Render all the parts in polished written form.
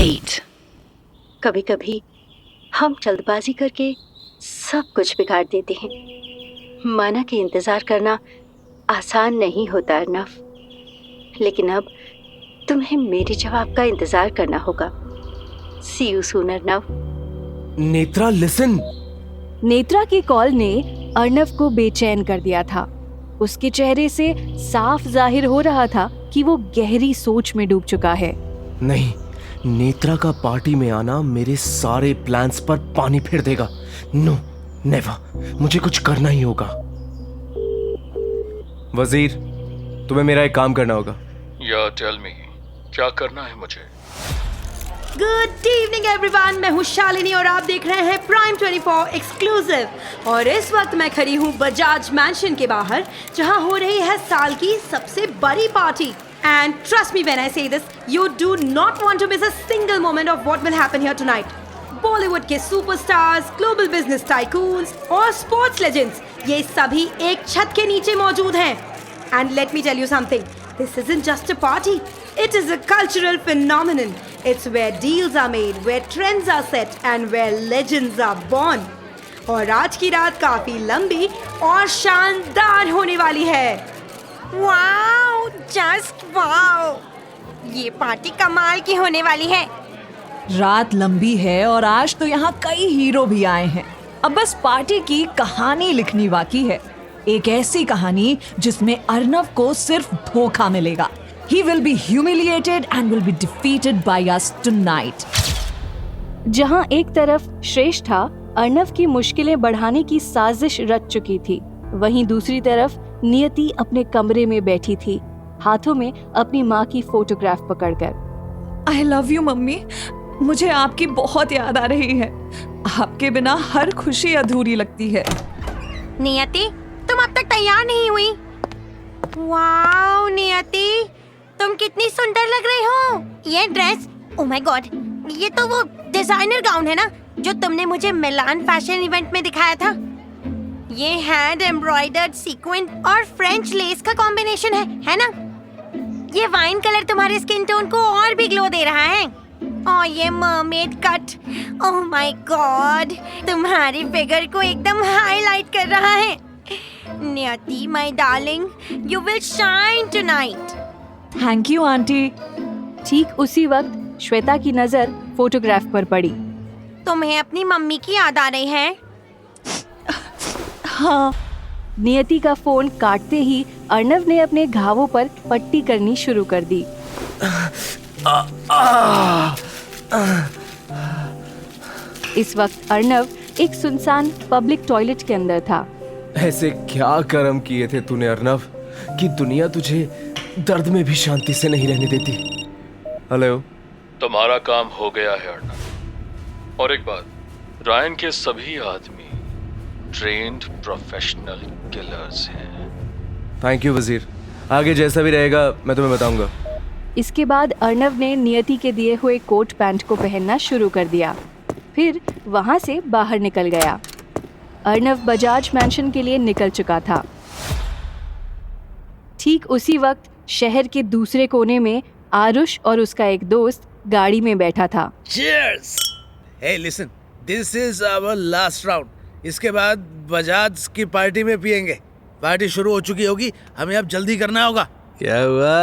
8. कभी कभी हम जल्दबाजी करके सब कुछ बिगाड़ देते हैं। माना कि इंतजार करना आसान नहीं होता अर्नव, लेकिन अब तुम्हें मेरे जवाब का इंतजार करना होगा। See you soon Arnav. Netra listen. Netra की कॉल ने अर्नव को बेचैन कर दिया था। उसके चेहरे से साफ जाहिर हो रहा था कि वो गहरी सोच में डूब चुका है। नहीं, नेत्रा का पार्टी में आना मेरे सारे प्लान्स पर पानी फेर देगा। नो नेवर, मुझे कुछ करना ही होगा। वजीर, तुम्हें मेरा एक काम करना होगा। या टेल मी, क्या करना है मुझे? गुड इवनिंग एवरीवन, मैं हूँ शालिनी और आप देख रहे हैं प्राइम 24 एक्सक्लूसिव। और इस वक्त मैं खड़ी हूँ बजाज मैंशन के बाहर, जहाँ हो रही है साल की सबसे बड़ी party. And trust me when I say this, you do not want to miss a single moment of what will happen here tonight. Bollywood के सुपरस्टार्स, ग्लोबल बिजनेस टाइकून्स और स्पोर्ट्स लेजेंड्स, ये सभी एक छत के नीचे मौजूद हैं। And let me tell you something, this isn't just a party, it is a cultural phenomenon. It's where deals are made, where trends are set and where legends are born. और आज की रात काफी लंबी और शानदार होने वाली है। वाओ, जस्ट वाओ, ये पार्टी कमाल की होने वाली है। रात लंबी है और आज तो यहाँ कई हीरो भी आए हैं। अब बस पार्टी की कहानी लिखनी बाकी है, एक ऐसी कहानी जिसमें अर्नव को सिर्फ धोखा मिलेगा। He will be humiliated and will be defeated by us tonight. जहाँ एक तरफ श्रेष्ठा अर्नव की मुश्किलें बढ़ाने की साजिश रच चुकी थी, वहीं दूसरी तरफ नियति अपने कमरे में बैठी थी, हाथों में अपनी माँ की फोटोग्राफ पकड़कर। I love you मम्मी, मुझे आपकी बहुत याद आ रही है। आपके बिना हर खुशी अधूरी लगती है। नियति, तुम अब तक तैयार नहीं हुई। वाओ नियति, तुम कितनी सुंदर लग रही हो। ये ड्रेस, ओह माय गॉड, ये तो वो डिजाइनर गाउन है ना जो तुमने मुझे मिलान फैशन इवेंट में दिखाया था। ये हैंड एम्ब्रॉयडर्ड सीक्वेंट और फ्रेंच लेस का कॉम्बिनेशन है ना? ये वाइन कलर तुम्हारे स्किन टोन को और भी ग्लो दे रहा है। और ये mermaid cut, oh my God, तुम्हारी फिगर को एकदम हाईलाइट कर रहा है। नियति my darling, you will shine tonight. Thank you aunty. ठीक उसी वक्त श्वेता की नजर फोटोग्राफ पर पड़ी। तुम्हें अपनी मम्मी की याद आ रही है? हाँ। नियति का फोन काटते ही अर्नव ने अपने घावों पर पट्टी करनी शुरू कर दी। इस वक्त अर्नव एक सुनसान पब्लिक टॉयलेट के अंदर था। ऐसे क्या कर्म किए थे तूने अर्नव कि दुनिया तुझे दर्द में भी शांति से नहीं रहने देती। हेलो, तुम्हारा काम हो गया है अर्नव। और एक बात, रायन के सभी आदमी ट्रेन्ड प्रोफेशनल किलर्स हैं। थैंक यू वजीर, आगे जैसा भी रहेगा मैं तुम्हें बताऊंगा। इसके बाद अर्नव ने नियति के दिए हुए कोट पैंट को पहनना शुरू कर दिया, फिर वहां से बाहर निकल गया। अर्नव बजाज मैंशन के लिए निकल चुका था। ठीक उसी वक्त शहर के दूसरे कोने में आरुष और उसका एक दोस्त गाड़ी में बैठा था। Cheers! Hey, listen, this is our last round. इसके बाद बजाज की पार्टी में पिएंगे। पार्टी शुरू हो चुकी होगी, हमें अब जल्दी करना होगा। क्या हुआ,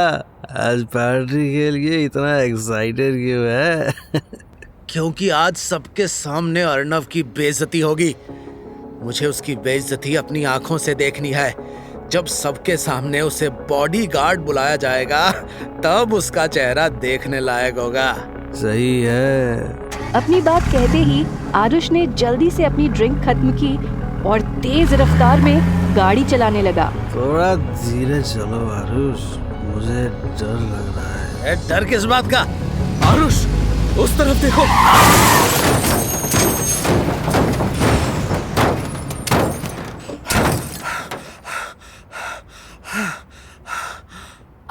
आज पार्टी के लिए इतना एक्साइटेड क्यों है? क्योंकि आज सबके सामने अर्नव की बेइज्जती होगी। मुझे उसकी बेइज्जती अपनी आंखों से देखनी है। जब सबके सामने उसे बॉडीगार्ड बुलाया जाएगा, तब उसका चेहरा देखने लायक होगा। सही है। अपनी बात कहते ही आरुष ने जल्दी से अपनी ड्रिंक खत्म की और तेज रफ्तार में गाड़ी चलाने लगा। थोड़ा धीरे चलो आरुष, मुझे डर लग रहा है। डर किस बात का? आरुष, उस तरफ देखो।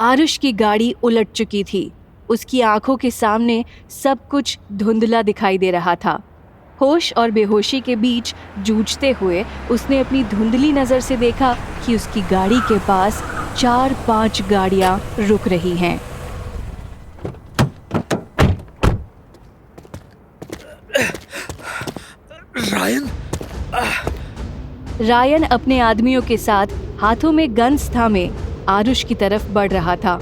आरुष की गाड़ी उलट चुकी थी। उसकी आंखों के सामने सब कुछ धुंधला दिखाई दे रहा था। होश और बेहोशी के बीच जूझते हुए उसने अपनी धुंधली नजर से देखा कि उसकी गाड़ी के पास 4-5 गाड़ियां रुक रही हैं। रायन, रायन अपने आदमियों के साथ हाथों में गन्स थामे आरुष की तरफ बढ़ रहा था।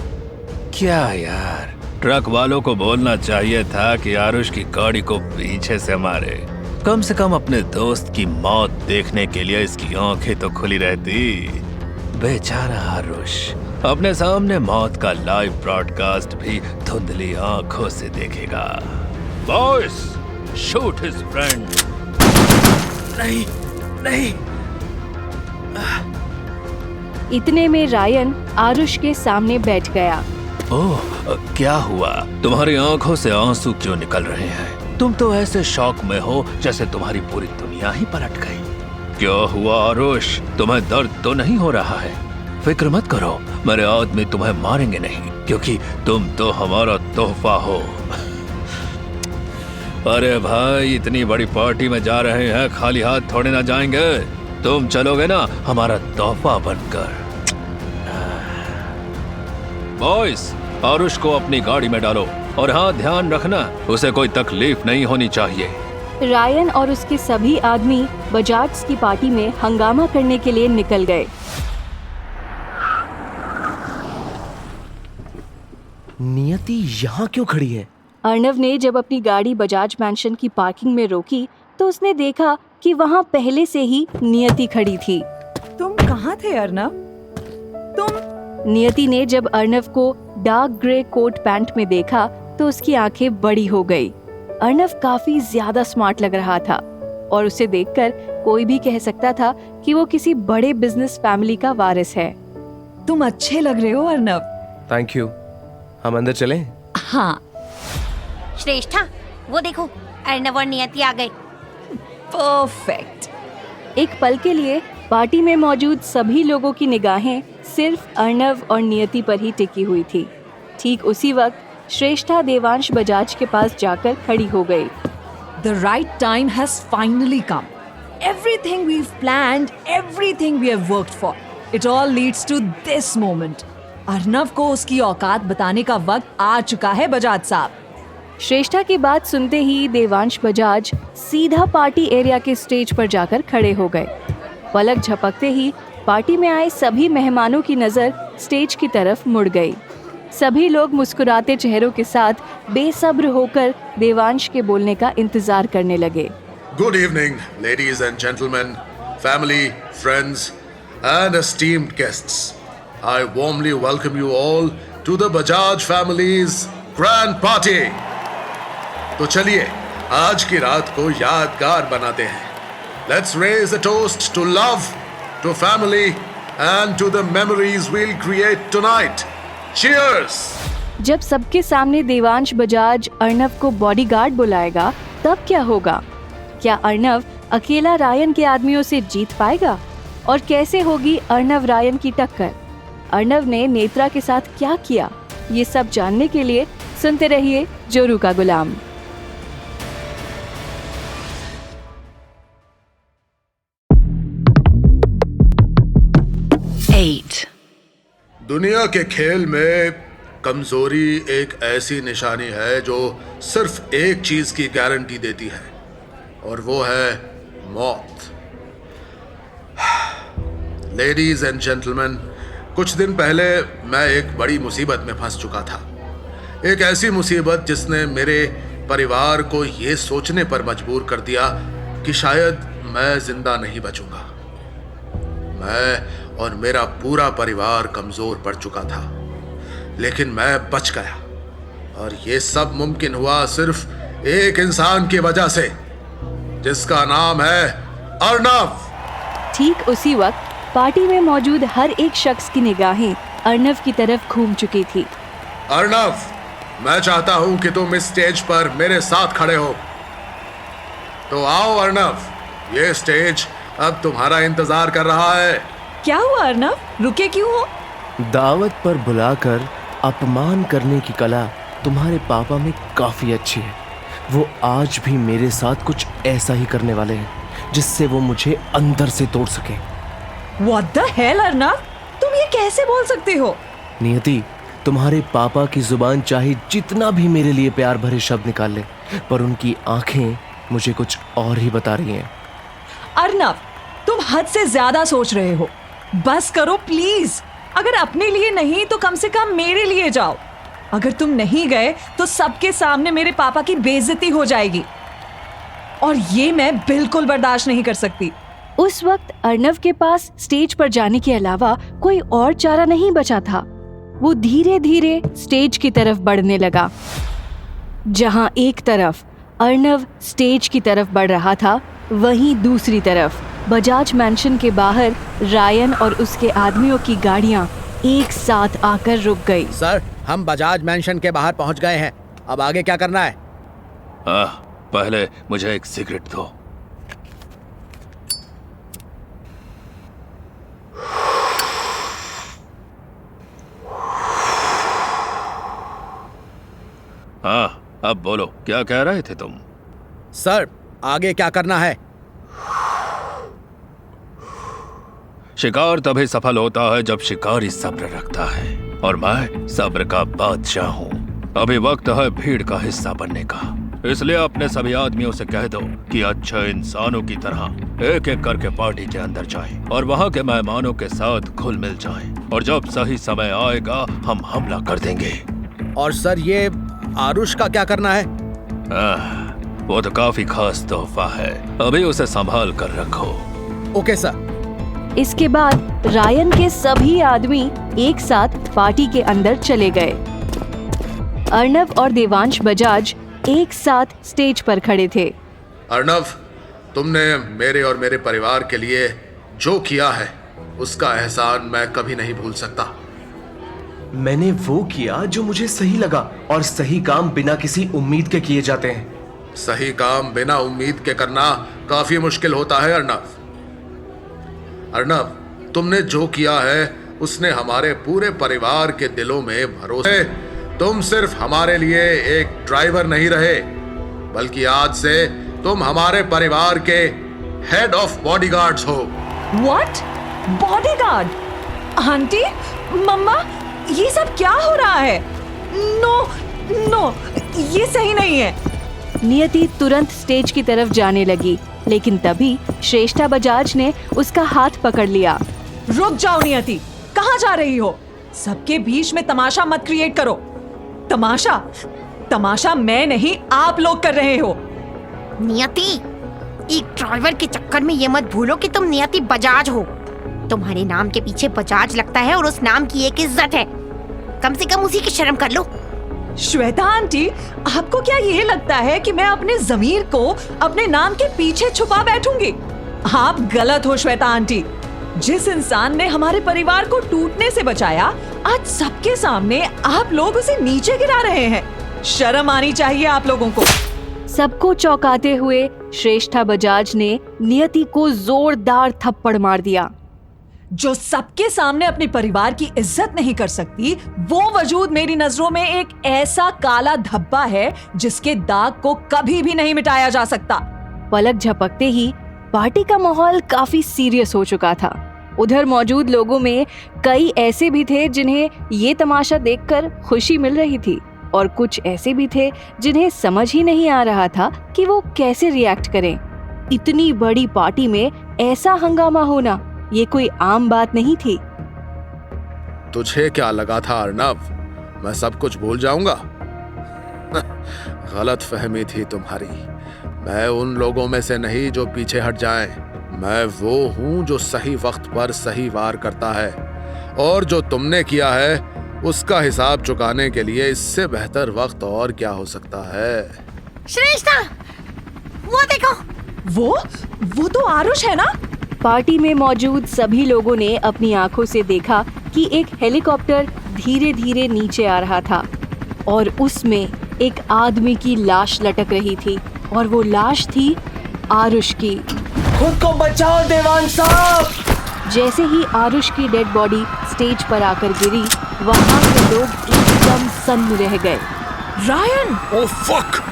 क्या यार, ट्रक वालों को बोलना चाहिए था कि आरुष की गाड़ी को पीछे से मारे। कम से कम अपने दोस्त की मौत देखने के लिए इसकी आंखें तो खुली रहती। बेचारा आरुष अपने सामने मौत का लाइव ब्रॉडकास्ट भी धुंधली आंखों से देखेगा। Boys, shoot his friend. नहीं नहीं। इतने में रायन आरुष के सामने बैठ गया। ओह, क्या हुआ? तुम्हारी आंखों से आंसू क्यों निकल रहे हैं? तुम तो ऐसे शौक में हो जैसे तुम्हारी पूरी दुनिया ही पलट गई। क्या हुआ आरुष? तुम्हें दर्द तो नहीं हो रहा है? फिक्र मत करो, मेरे आदमी तुम्हें मारेंगे नहीं, क्योंकि तुम तो हमारा तोहफा हो। अरे भाई, इतनी बड़ी पार्टी में जा रहे हैं, खाली हाथ थोड़े ना जाएंगे। तुम चलोगे ना हमारा तोहफा बनकर। बॉयज, आरुष को अपनी गाड़ी में डालो और हाँ, ध्यान रखना उसे कोई तकलीफ नहीं होनी चाहिए। रायन और उसके सभी आदमी बजाज की पार्टी में हंगामा करने के लिए निकल गए। नियति यहाँ क्यों खड़ी है? अर्णव ने जब अपनी गाड़ी बजाज मैंशन की पार्किंग में रोकी तो उसने देखा कि वहाँ पहले से ही नियति खड़ी थी। तुम कहाँ थे अर्नव? नियति ने जब अर्णव को डार्क ग्रे कोट पैंट में देखा तो उसकी आंखें बड़ी हो गई। अर्णव काफी ज्यादा स्मार्ट लग रहा था और उसे देखकर कोई भी कह सकता था कि वो किसी बड़े बिजनेस फैमिली का वारिस है। तुम अच्छे लग रहे हो अर्नव। Thank you. हम अंदर चलें? हाँ। श्रेष्ठा, वो देखो, अर्णव और नियति आ गए। परफेक्ट। एक पल के लिए पार्टी में मौजूद सभी लोगों की निगाहें सिर्फ अर्णव और नियति पर ही टिकी हुई थी। ठीक उसी वक्त श्रेष्ठा देवांश बजाज के पास जाकर खड़ी हो गई। The right time has finally come. Everything we've planned, everything we have worked for, it all leads to this moment. Arnav को उसकी औकात बताने का वक्त आ चुका है बजाज साहब। श्रेष्ठा की बात सुनते ही देवांश बजाज सीधा पार्टी एरिया के स्टेज पर जाकर खड़े हो गए। पलक झपकते ही पार्टी में आए सभी मेहमानों की नजर स्टेज की तरफ मुड़ गई। सभी लोग मुस्कुराते चेहरों के साथ बेसब्र होकर देवांश के बोलने का इंतजार करने लगे। Good evening, ladies and gentlemen, family, friends, and esteemed guests. I warmly welcome you all to the Bajaj family's grand party. तो चलिए आज की रात को यादगार बनाते हैं। Let's raise a toast to love, to family, and to the memories we'll create tonight. Cheers! जब सबके सामने देवांश बजाज अर्णव को बॉडीगार्ड बुलाएगा तब क्या होगा? क्या अर्णव अकेला रायन के आदमियों से जीत पाएगा? और कैसे होगी अर्णव रायन की टक्कर? अर्णव ने नेत्रा के साथ क्या किया? ये सब जानने के लिए सुनते रहिए जोरू का गुलाम। दुनिया के खेल में कमजोरी एक ऐसी निशानी है जो सिर्फ एक चीज की गारंटी देती है और वो है मौत। लेडीज एंड जेंटलमैन, कुछ दिन पहले मैं एक बड़ी मुसीबत में फंस चुका था। एक ऐसी मुसीबत जिसने मेरे परिवार को ये सोचने पर मजबूर कर दिया कि शायद मैं जिंदा नहीं बचूंगा। मैं और मेरा पूरा परिवार कमजोर पड़ चुका था, लेकिन मैं बच गया और ये सब मुमकिन हुआ सिर्फ एक इंसान की वजह से, जिसका नाम है अर्णव। ठीक उसी वक्त पार्टी में मौजूद हर एक शख्स की निगाहें अर्णव की तरफ घूम चुकी थी। अर्णव, मैं चाहता हूं कि तुम इस स्टेज पर मेरे साथ खड़े हो। तो आओ अर्णव, ये स्टेज अब तुम्हारा इंतजार कर रहा है। क्या हुआ अर्णव, रुके क्यों हो? दावत पर बुलाकर अपमान करने की कला तुम्हारे पापा में काफी अच्छी है। वो आज भी मेरे साथ कुछ ऐसा ही करने वाले हैं जिससे वो मुझे अंदर से तोड़ सके। What the hell अर्णव, तुम ये कैसे बोल सकते हो? नियति, तुम्हारे पापा की जुबान चाहे जितना भी मेरे लिए प्यार भरे शब्द निकाल ले, पर उनकी आंखें मुझे कुछ और ही बता रही हैं। अर्नव, तुम हद से ज्यादा सोच रहे हो। बस करो प्लीज। अगर अपने लिए नहीं तो कम से कम मेरे लिए जाओ। अगर तुम नहीं गए तो सबके सामने मेरे पापा की बेइज्जती हो जाएगी और ये मैं बिल्कुल बर्दाश्त नहीं कर सकती। उस वक्त अर्नव के पास स्टेज पर जाने के अलावा कोई और चारा नहीं बचा था। वो धीरे धीरे स्टेज की तरफ बढ़ने लगा। जहां एक तरफ अर्नव स्टेज की तरफ बढ़ रहा था, वहीं दूसरी तरफ बजाज मैंशन के बाहर रायन और उसके आदमियों की गाड़ियां एक साथ आकर रुक गई। सर, हम बजाज मैंशन के बाहर पहुंच गए हैं। अब आगे क्या करना है? पहले मुझे एक सिगरेट दो। हाँ, अब बोलो, क्या कह रहे थे तुम? सर, आगे क्या करना है? शिकार तभी सफल होता है जब शिकारी सब्र रखता है, और मैं सब्र का बादशाह हूँ। अभी वक्त है भीड़ का हिस्सा बनने का, इसलिए अपने सभी आदमियों से कह दो कि अच्छे इंसानों की तरह एक एक करके पार्टी के अंदर जाएं और वहाँ के मेहमानों के साथ घुल मिल जाएं, और जब सही समय आएगा हम हमला कर देंगे। और सर, ये आरुष का क्या करना है? वो तो काफी खास तोहफा है, अभी उसे संभाल कर रखो। Okay sir. इसके बाद रायन के सभी आदमी एक साथ पार्टी के अंदर चले गए। अर्नव और देवांश बजाज एक साथ स्टेज पर खड़े थे। अर्नव, तुमने मेरे और मेरे परिवार के लिए जो किया है उसका एहसान मैं कभी नहीं भूल सकता। मैंने वो किया जो मुझे सही लगा, और सही काम बिना किसी उम्मीद के किए जाते हैं। सही काम बिना उम्मीद के करना काफी मुश्किल होता है अर्नव। अर्नव, तुमने जो किया है उसने हमारे पूरे परिवार के दिलों में भरोसे। तुम सिर्फ हमारे लिए एक ड्राइवर नहीं रहे, बल्कि आज से तुम हमारे परिवार के हेड ऑफ बॉडीगार्ड्स हो। व्हाट? बॉडीगार्ड? आंटी, मम्मा, ये सब क्या हो रहा है? नो, ये सही नहीं है। नियति तुरंत स्टेज की तरफ जाने लगी, लेकिन तभी श्रेष्ठा बजाज ने उसका हाथ पकड़ लिया। रुक जाओ नियति, कहाँ जा रही हो? सबके बीच में तमाशा मत क्रिएट करो। तमाशा मैं नहीं, आप लोग कर रहे हो। नियति, एक ड्राइवर के चक्कर में ये मत भूलो कि तुम नियति बजाज हो। तुम्हारे नाम के पीछे बजाज लगता है और उस नाम की एक इज्जत है। कम से कम उसी की शर्म कर लो। श्वेता आंटी, आपको क्या ये लगता है कि मैं अपने ज़मीर को अपने नाम के पीछे छुपा बैठूंगी? आप गलत हो श्वेता आंटी। जिस इंसान ने हमारे परिवार को टूटने से बचाया, आज सबके सामने आप लोग उसे नीचे गिरा रहे हैं। शर्म आनी चाहिए आप लोगों को। सबको चौंकाते हुए श्रेष्ठा बजाज ने नियति को जोरदार थप्पड़ मार दिया। जो सबके सामने अपने परिवार की इज्जत नहीं कर सकती, वो वजूद मेरी नजरों में एक ऐसा काला धब्बा है जिसके दाग को कभी भी नहीं मिटाया जा सकता। पलक झपकते ही पार्टी का माहौल काफी सीरियस हो चुका था। उधर मौजूद लोगों में कई ऐसे भी थे जिन्हें ये तमाशा देखकर खुशी मिल रही थी, और कुछ ऐसे भी थे जिन्हें समझ ही नहीं आ रहा था कि वो कैसे रिएक्ट करें। इतनी बड़ी पार्टी में ऐसा हंगामा होना ये कोई आम बात नहीं थी। तुझे क्या लगा था अर्नव, मैं सब कुछ भूल जाऊंगा? गलत फहमी थी तुम्हारी। मैं उन लोगों में से नहीं जो पीछे हट जाएं। मैं वो हूं जो सही वक्त पर सही वार करता है, और जो तुमने किया है उसका हिसाब चुकाने के लिए इससे बेहतर वक्त और क्या हो सकता है। श्रेष्ठा, वो देखो। वो तो आरुष है ना? पार्टी में मौजूद सभी लोगों ने अपनी आंखों से देखा कि एक हेलीकॉप्टर धीरे धीरे नीचे आ रहा था, और उसमें एक आदमी की लाश लटक रही थी, और वो लाश थी आरुष की। खुद को बचाओ देवांश साहब! जैसे ही आरुष की डेड बॉडी स्टेज पर आकर गिरी, वहाँ के लोग एकदम सन्न रह गए। रायन! Oh fuck!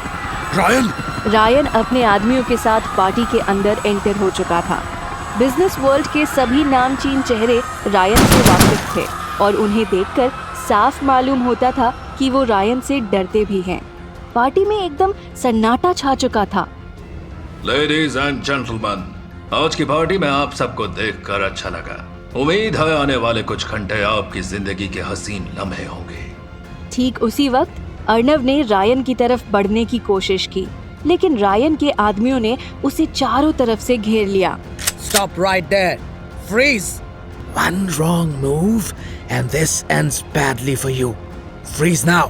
रायन अपने आदमियों के साथ पार्टी के अंदर एंटर हो चुका था। बिजनेस वर्ल्ड के सभी नामचीन चेहरे रायन से वाकिफ थे, और उन्हें देखकर साफ मालूम होता था कि वो रायन से डरते भी हैं। पार्टी में एकदम सन्नाटा छा चुका था। लेडीज एंड जेंटलमैन, आज की पार्टी में आप सबको देखकर अच्छा लगा। उम्मीद है आने वाले कुछ घंटे आपकी जिंदगी के हसीन लम्हे होंगे। ठीक उसी वक्त अर्नव ने रायन की तरफ बढ़ने की कोशिश की, लेकिन रायन के आदमियों ने उसे चारों तरफ से घेर लिया। Stop right there. Freeze. One wrong move and this ends badly for you. Freeze now.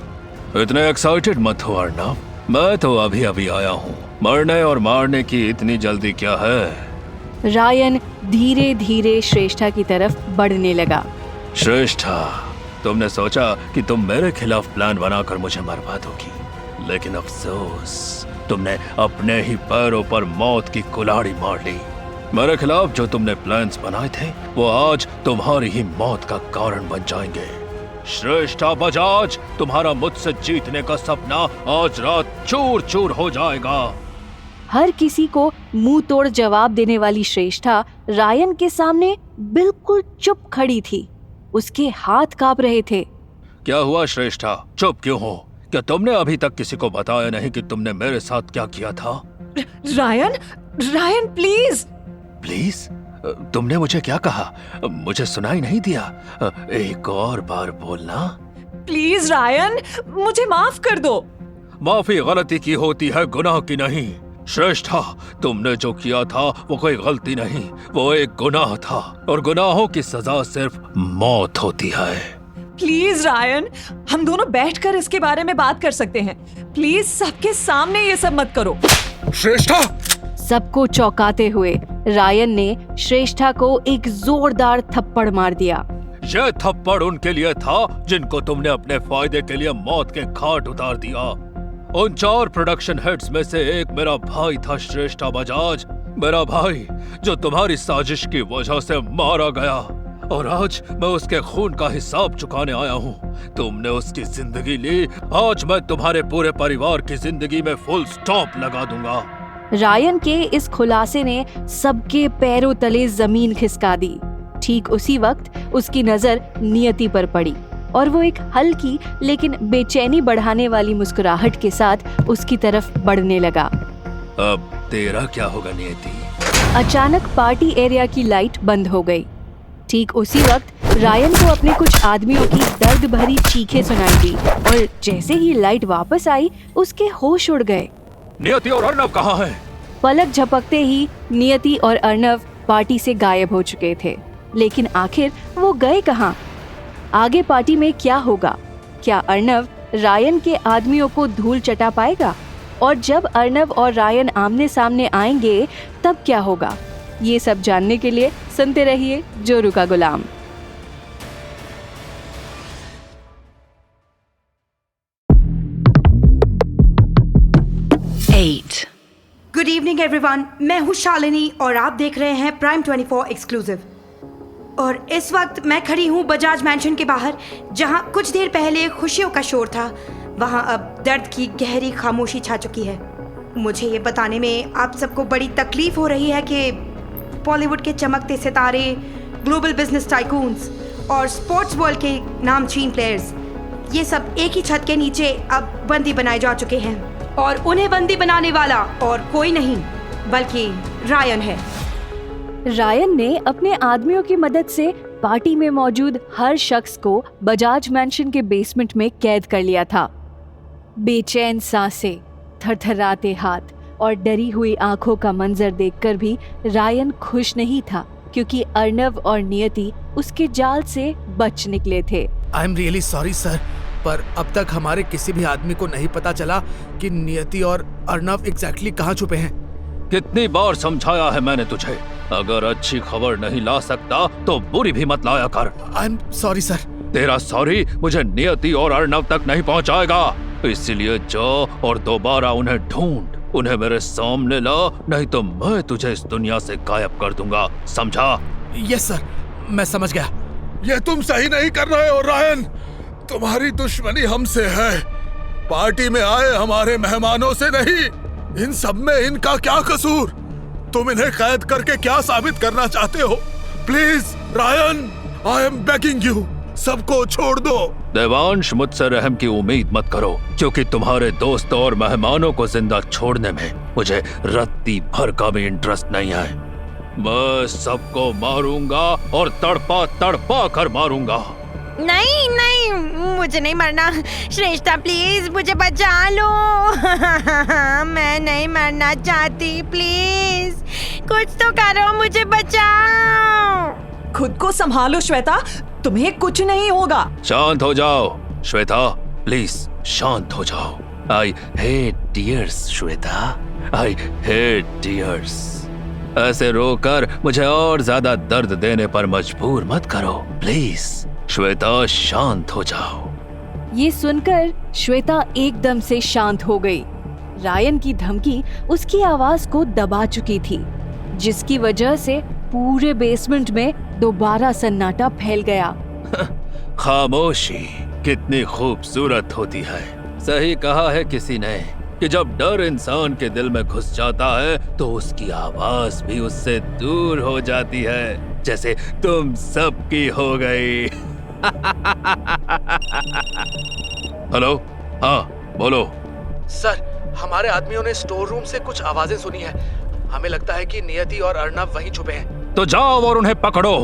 इतने एक्साइटेड मत हो अर्नव, मैं तो अभी अभी आया हूँ। मरने और मारने की इतनी जल्दी क्या है? रायन धीरे धीरे श्रेष्ठा की तरफ बढ़ने लगा। श्रेष्ठा, तुमने सोचा कि तुम मेरे खिलाफ प्लान बनाकर मुझे मरवा दोगी, लेकिन अफसोस, तुमने अपने ही पैरों पर मौत की कुल्हाड़ी मार ली। मेरे खिलाफ जो तुमने प्लान्स बनाए थे वो आज तुम्हारी ही मौत का कारण बन जाएंगे। श्रेष्ठा बजाज, तुम्हारा मुझसे जीतने का सपना आज रात चूर चूर हो जाएगा। हर किसी को मुंह तोड़ जवाब देने वाली श्रेष्ठा रायन के सामने बिल्कुल चुप खड़ी थी। उसके हाथ कांप रहे थे। क्या हुआ श्रेष्ठा, चुप क्यों हो? क्या तुमने अभी तक किसी को बताया नहीं कि तुमने मेरे साथ क्या किया था? Ryan please. प्लीज? तुमने मुझे क्या कहा? मुझे सुनाई नहीं दिया। एक और बार बोलना। प्लीज रायन, मुझे माफ कर दो। माफी गलती की होती है, गुनाह की नहीं। श्रेष्ठा, तुमने जो किया था वो कोई गलती नहीं, वो एक गुनाह था, और गुनाहों की सजा सिर्फ मौत होती है। प्लीज रायन, हम दोनों बैठकर इसके बारे में बात कर सकते हैं। प्लीज सबके सामने ये सब मत करो। श्रेष्ठा! सबको चौंकाते हुए रायन ने श्रेष्ठा को एक जोरदार थप्पड़ मार दिया। यह थप्पड़ उनके लिए था जिनको तुमने अपने फायदे के लिए मौत के घाट उतार दिया। उन 4 प्रोडक्शन हेड्स में से एक मेरा भाई था, श्रेष्ठा बजाज, मेरा भाई जो तुम्हारी साजिश की वजह से मारा गया, और आज मैं उसके खून का हिसाब चुकाने आया हूँ। तुमने उसकी जिंदगी ली, आज मैं तुम्हारे पूरे परिवार की जिंदगी में फुल स्टॉप लगा दूंगा। रायन के इस खुलासे ने सबके पैरों तले जमीन खिसका दी। ठीक उसी वक्त उसकी नजर नियति पर पड़ी और वो एक हल्की लेकिन बेचैनी बढ़ाने वाली मुस्कुराहट के साथ उसकी तरफ बढ़ने लगा। अब तेरा क्या होगा नियति? अचानक पार्टी एरिया की लाइट बंद हो गई। ठीक उसी वक्त रायन को अपने कुछ आदमियों की दर्द भरी चीखें सुनाई दी, और जैसे ही लाइट वापस आई उसके होश उड़ गए। नियति और अर्नव कहाँ हैं? पलक झपकते ही नियति और अर्नव पार्टी से गायब हो चुके थे, लेकिन आखिर वो गए कहाँ? आगे पार्टी में क्या होगा? क्या अर्नव रायन के आदमियों को धूल चटा पाएगा? और जब अर्नव और रायन आमने सामने आएंगे तब क्या होगा? ये सब जानने के लिए सुनते रहिए जोरू का गुलाम। गुड इवनिंग एवरीवन, मैं हूँ शालिनी और आप देख रहे हैं प्राइम 24 एक्सक्लूसिव। और इस वक्त मैं खड़ी हूँ बजाज मैंशन के बाहर, जहाँ कुछ देर पहले खुशियों का शोर था, वहाँ अब दर्द की गहरी खामोशी छा चुकी है। मुझे ये बताने में आप सबको बड़ी तकलीफ हो रही है कि बॉलीवुड के चमकते सितारे, ग्लोबल बिजनेस टाइकून्स और स्पोर्ट्स वर्ल्ड के नामचीन प्लेयर्स, ये सब एक ही छत के नीचे अब बंदी बनाए जा चुके हैं, और उन्हें बंदी बनाने वाला और कोई नहीं बल्कि रायन है। रायन ने अपने आदमियों की मदद से पार्टी में मौजूद हर शख्स को बजाज मैंशन के बेसमेंट में कैद कर लिया था। बेचैन सांसें, थरथराते हाथ और डरी हुई आंखों का मंजर देखकर भी रायन खुश नहीं था, क्योंकि अर्नव और नियति उसके जाल से बच निकले थे। I am really sorry sir, पर अब तक हमारे किसी भी आदमी को नहीं पता चला कि नियति और अर्नव एग्जैक्टली कहाँ छुपे हैं। कितनी बार समझाया है मैंने तुझे, अगर अच्छी खबर नहीं ला सकता तो बुरी भी मत लाया कर। I am sorry sir. तेरा सॉरी मुझे नियति और अर्नव तक नहीं पहुंचाएगा, इसलिए जाओ और दोबारा उन्हें ढूंढ, उन्हें मेरे सामने ला, नहीं तो मैं तुझे इस दुनिया से गायब कर दूंगा, समझा? यस सर, मैं समझ गया। ये तुम सही नहीं कर रहे हो रायन, तुम्हारी दुश्मनी हमसे है, पार्टी में आए हमारे मेहमानों से नहीं। इन सब में इनका क्या कसूर? तुम इन्हें कैद करके क्या साबित करना चाहते हो? Please Ryan, I am begging you, सबको छोड़ दो। देवांश, मुझसे रहम की उम्मीद मत करो, क्योंकि तुम्हारे दोस्त और मेहमानों को जिंदा छोड़ने में मुझे रत्ती भर का भी इंटरेस्ट नहीं है। मैं सबको मारूंगा और तड़पा तड़पा कर मारूंगा। नहीं नहीं, मुझे नहीं मरना। श्रेष्ठा प्लीज मुझे बचा लो। मैं नहीं मरना चाहती, प्लीज कुछ तो करो, मुझे बचाओ। खुद को संभालो श्वेता, तुम्हें कुछ नहीं होगा। शांत हो जाओ श्वेता, प्लीज शांत हो जाओ। I hate tears Shweta, I hate tears. ऐसे रोकर मुझे और ज्यादा दर्द देने पर मजबूर मत करो, प्लीज श्वेता शांत हो जाओ। ये सुनकर श्वेता एकदम से शांत हो गई। रायन की धमकी उसकी आवाज को दबा चुकी थी, जिसकी वजह से पूरे बेसमेंट में दोबारा सन्नाटा फैल गया। खामोशी कितनी खूबसूरत होती है। सही कहा है किसी ने कि जब डर इंसान के दिल में घुस जाता है तो उसकी आवाज भी उससे दूर हो जाती है, जैसे तुम सबकी हो गई। हेलो, हाँ बोलो। सर, हमारे आदमियों ने स्टोर रूम से कुछ आवाजें सुनी है। हमें लगता है कि नियति और अर्नव वहीं छुपे हैं। तो जाओ और उन्हें पकड़ो।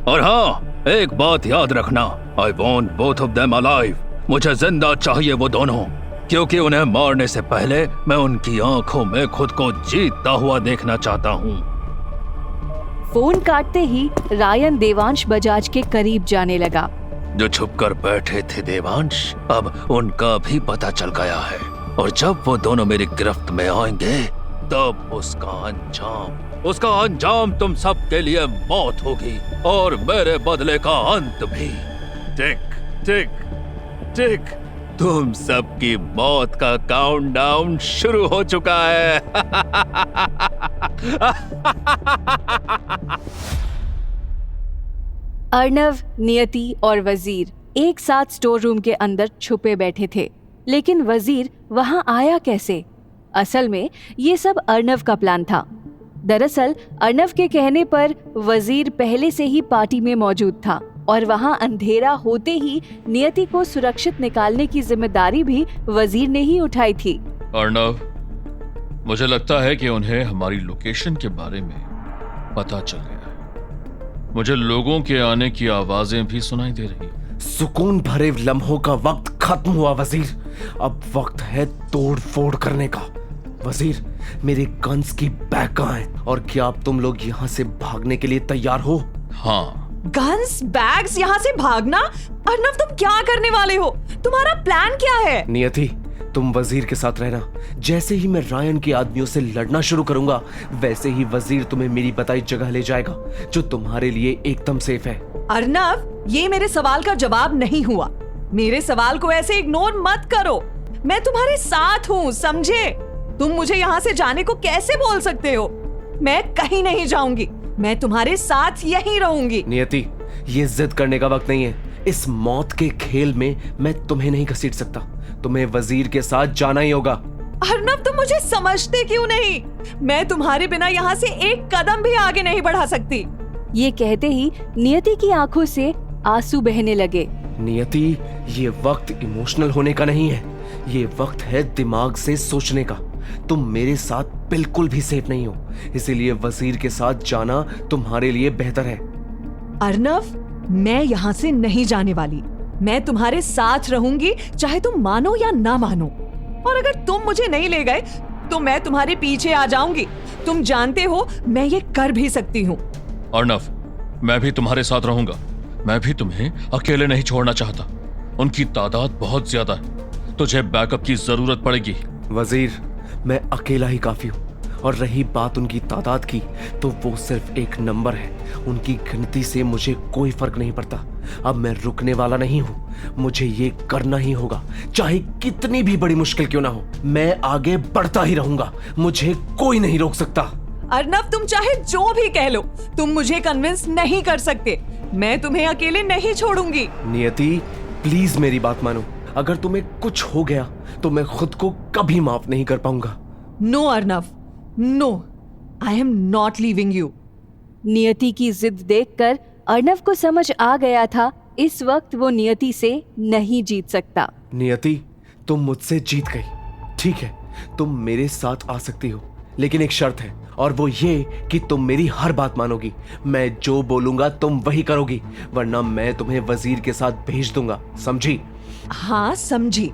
और हाँ, एक बात याद रखना, I want both of them alive. मुझे जिंदा चाहिए वो दोनों, क्योंकि उन्हें मारने से पहले मैं उनकी आंखों में खुद को जीतता हुआ देखना चाहता हूँ। फोन काटते ही रायन देवांश बजाज के करीब जाने लगा। जो छुपकर बैठे थे देवांश, अब उनका भी पता चल गया है, और जब वो दोनों मेरी गिरफ्त में आएंगे तब उसका अंजाम तुम सबके लिए मौत होगी, और मेरे बदले का अंत भी। टिक टिक टिक, तुम सबकी मौत का काउंटडाउन शुरू हो चुका है। अर्नव, नियति और वजीर एक साथ स्टोर रूम के अंदर छुपे बैठे थे, लेकिन वजीर वहां आया कैसे? असल में ये सब अर्नव का प्लान था। दरअसल अर्नव के कहने पर वजीर पहले से ही पार्टी में मौजूद था, और वहां अंधेरा होते ही नियति को सुरक्षित निकालने की जिम्मेदारी भी वजीर ने ही उठाई थी। अर्नव, मुझे लगता है कि उन्हें हमारी लोकेशन के बारे में पता चल गया है। मुझे लोगों के आने की आवाजें भी सुनाई दे रही। सुकून भरे लम्हों का वक्त खत्म हुआ वजीर। अब वक्त है तोड़ फोड़ करने का। वजीर, मेरे गन्स की बैग कहाँ है, और क्या अब तुम लोग यहाँ से भागने के लिए तैयार हो? हाँ। गन्स, बैग्स, यहाँ से भागना? अर्नव, तुम क्या करने वाले हो? तुम्हारा प्लान क्या है? नियति, तुम वजीर के साथ रहना। जैसे ही मैं रायन के आदमियों से लड़ना शुरू करूंगा, वैसे ही वजीर तुम्हें मेरी बताई जगह ले जाएगा, जो तुम्हारे लिए एकदम सेफ है। अर्नव, ये मेरे सवाल का जवाब नहीं हुआ। मेरे सवाल को ऐसे इग्नोर मत करो। मैं तुम्हारे साथ हूँ, समझे? तुम मुझे यहाँ से जाने को कैसे बोल सकते हो? मैं कहीं नहीं जाऊंगी, मैं तुम्हारे साथ यहीं रहूंगी। नियति, ये जिद करने का वक्त नहीं है। इस मौत के खेल में मैं तुम्हें नहीं घसीट सकता। तुम्हें वजीर के साथ जाना ही होगा। अर्नव, तुम मुझे समझते क्यों नहीं? मैं तुम्हारे बिना यहाँ से एक कदम भी आगे नहीं बढ़ा सकती। ये कहते ही नियति की आंखों से आंसू बहने लगे। नियति, ये वक्त इमोशनल होने का नहीं है, ये वक्त है दिमाग से सोचने का। तुम मेरे साथ बिल्कुल भी सेफ नहीं हो, इसीलिए वजीर के साथ जाना तुम्हारे लिए बेहतर है। अर्नव, मैं यहाँ से नहीं जाने वाली। मैं तुम्हारे साथ रहूंगी, चाहे तुम मानो या ना मानो। और अगर तुम मुझे नहीं ले गए तो मैं तुम्हारे पीछे आ जाऊंगी। तुम जानते हो मैं ये कर भी सकती हूँ। अर्नव, मैं भी तुम्हारे साथ रहूंगा। मैं भी तुम्हें अकेले नहीं छोड़ना चाहता। उनकी तादाद बहुत ज्यादा है, तुझे बैकअप की जरूरत पड़ेगी। वजीर, मैं अकेला ही काफी हूँ, और रही बात उनकी तादाद की, तो वो सिर्फ एक नंबर है। उनकी गिनती से मुझे कोई फर्क नहीं पड़ता। अब मैं रुकने वाला नहीं हूँ, मुझे ये करना ही होगा, चाहे कितनी भी बड़ी मुश्किल क्यों ना हो। मैं आगे बढ़ता ही रहूंगा, मुझे कोई नहीं रोक सकता। अर्नव, तुम चाहे जो भी कह लो, तुम मुझे कन्विंस नहीं कर सकते। मैं तुम्हें अकेले नहीं छोड़ूंगी। नियति, प्लीज मेरी बात मानो। अगर तुम्हें कुछ हो गया तो मैं खुद को कभी माफ नहीं कर पाऊंगा। No Arnav, no, I am not leaving you. Niyati की जिद देखकर अर्नव को समझ आ गया था इस वक्त वो नियति से नहीं जीत सकता। नियति, तुम मुझसे जीत गई। ठीक है, तुम मेरे साथ आ सकती हो, लेकिन एक शर्त है, और वो ये कि तुम मेरी हर बात मानोगी। मैं जो बोलूंगा तुम वही करोगी, वरना मैं तुम्हें वजीर के साथ भेज दूंगा, समझी? हाँ समझी,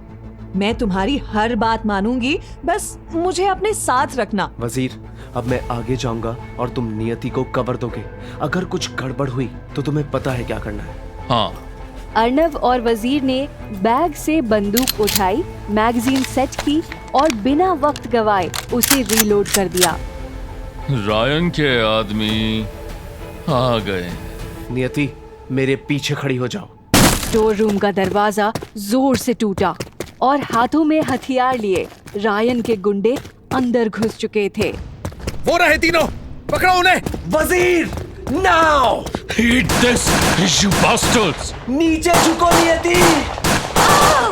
मैं तुम्हारी हर बात मानूंगी, बस मुझे अपने साथ रखना। वजीर, अब मैं आगे जाऊंगा और तुम नियति को कवर दोगे। अगर कुछ गड़बड़ हुई तो तुम्हें पता है क्या करना है। हाँ। अर्नव और वजीर ने बैग से बंदूक उठाई, मैगजीन सेट की और बिना वक्त गवाए उसे रीलोड कर दिया। रायन के आदमी आ गए। नियति, मेरे पीछे खड़ी हो जाओ। स्टोर रूम का दरवाजा जोर से टूटा और हाथों में हथियार लिए रायन के गुंडे अंदर घुस चुके थे। वो रहे तीनों, पकड़ो उन्हें। वजीर, now! Eat this, you bastards! नीचे झुको नियति।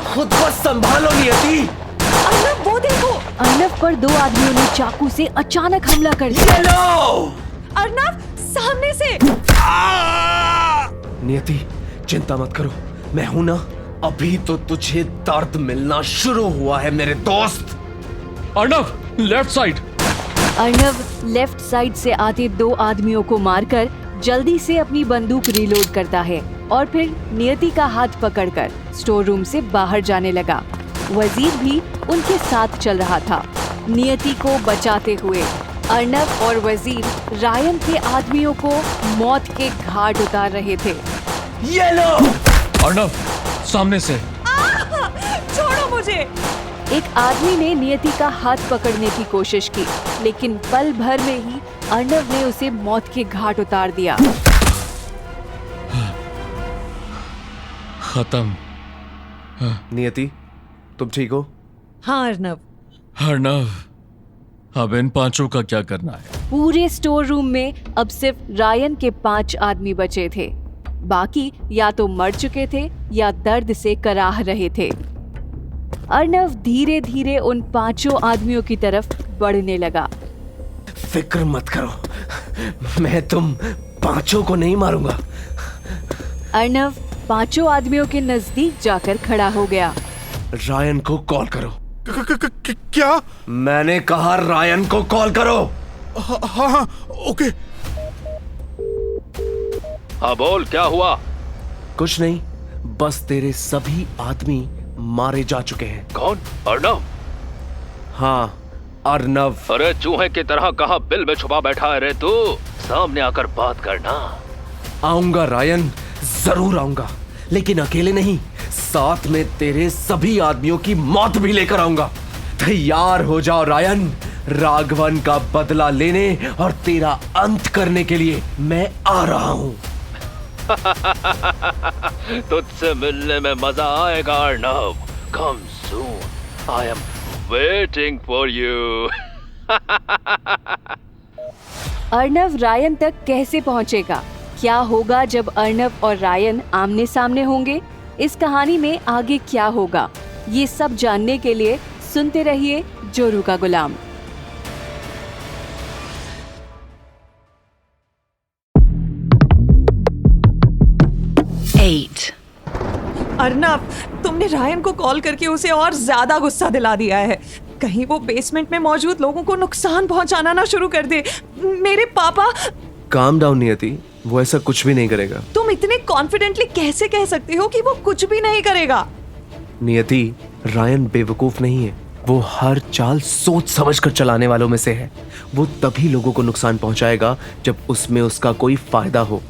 खुद को संभालो नियति। अर्नव, वो देखो। अर्नव पर दो आदमियों ने चाकू से अचानक हमला कर दिया। अर्नव, सामने से। नियति, चिंता मत करो, मैं हूं ना। अभी तो तुझे दर्द मिलना शुरू हुआ है मेरे दोस्त। Arnav, left side. Arnav left side से आते दो आदमियों को मारकर जल्दी से अपनी बंदूक रीलोड करता है और फिर नियति का हाथ पकड़कर स्टोर रूम से बाहर जाने लगा। वजीर भी उनके साथ चल रहा था, नियति को बचाते हुए। अर्नव और वजीर रायन के आदमियों को मौत के घाट उतार रहे थे। ये लो! अर्नव, सामने से। छोड़ो मुझे। एक आदमी ने नियति का हाथ पकड़ने की कोशिश की, लेकिन पल भर में ही अर्नव ने उसे मौत के घाट उतार दिया। खत्म। नियति, तुम ठीक हो? हाँ अर्नव। अर्नव, अब इन पांचों का क्या करना है? पूरे स्टोर रूम में अब सिर्फ रायन के 5 आदमी बचे थे। बाकी या तो मर चुके थे या दर्द से कराह रहे थे। अर्नव धीरे धीरे उन 5 आदमियों की तरफ बढ़ने लगा। फिक्र मत करो, मैं तुम 5 को नहीं मारूंगा। अर्नव 5 आदमियों के नजदीक जाकर खड़ा हो गया। रायन को कॉल करो। क्या? मैंने कहा रायन को कॉल करो। हाँ, ओके। हाँ बोल, क्या हुआ? कुछ नहीं, बस तेरे सभी आदमी मारे जा चुके हैं। कौन? अर्नव? हाँ, अर्नव। अरे चूहे की तरह कहाँ बिल में छुपा बैठा है रे तू? सामने आकर बात करना। आऊंगा रायन, जरूर आऊंगा, लेकिन अकेले नहीं, साथ में तेरे सभी आदमियों की मौत भी लेकर आऊंगा। तैयार हो जाओ रायन, राघवन का बदला लेने और तेरा अंत करने के लिए मैं आ रहा हूँ। तुझसे मिलने में मजा आएगा Arnav. Come soon, I am waiting for you. Arnav Ryan तक कैसे पहुंचेगा? क्या होगा जब अर्नव और रायन आमने सामने होंगे? इस कहानी में आगे क्या होगा, ये सब जानने के लिए सुनते रहिए जोरू का गुलाम। अर्नव, तुमने रायन को कॉल करके उसे और ज्यादा गुस्सा दिला दिया है। कहीं वो बेसमेंट में मौजूद लोगों को नुकसान पहुंचाना ना शुरू कर दे। मेरे पापा। काम डाउन नियति, वो ऐसा कुछ भी नहीं करेगा। तुम इतने कॉन्फिडेंटली कैसे कह सकते हो कि वो कुछ भी नहीं करेगा? नियति, रायन बेवकूफ नहीं है, वो हर चाल सोच समझ कर चलाने वालों में से है। वो तभी लोगों को नुकसान पहुंचाएगा जब उसमें उसका कोई फायदा हो।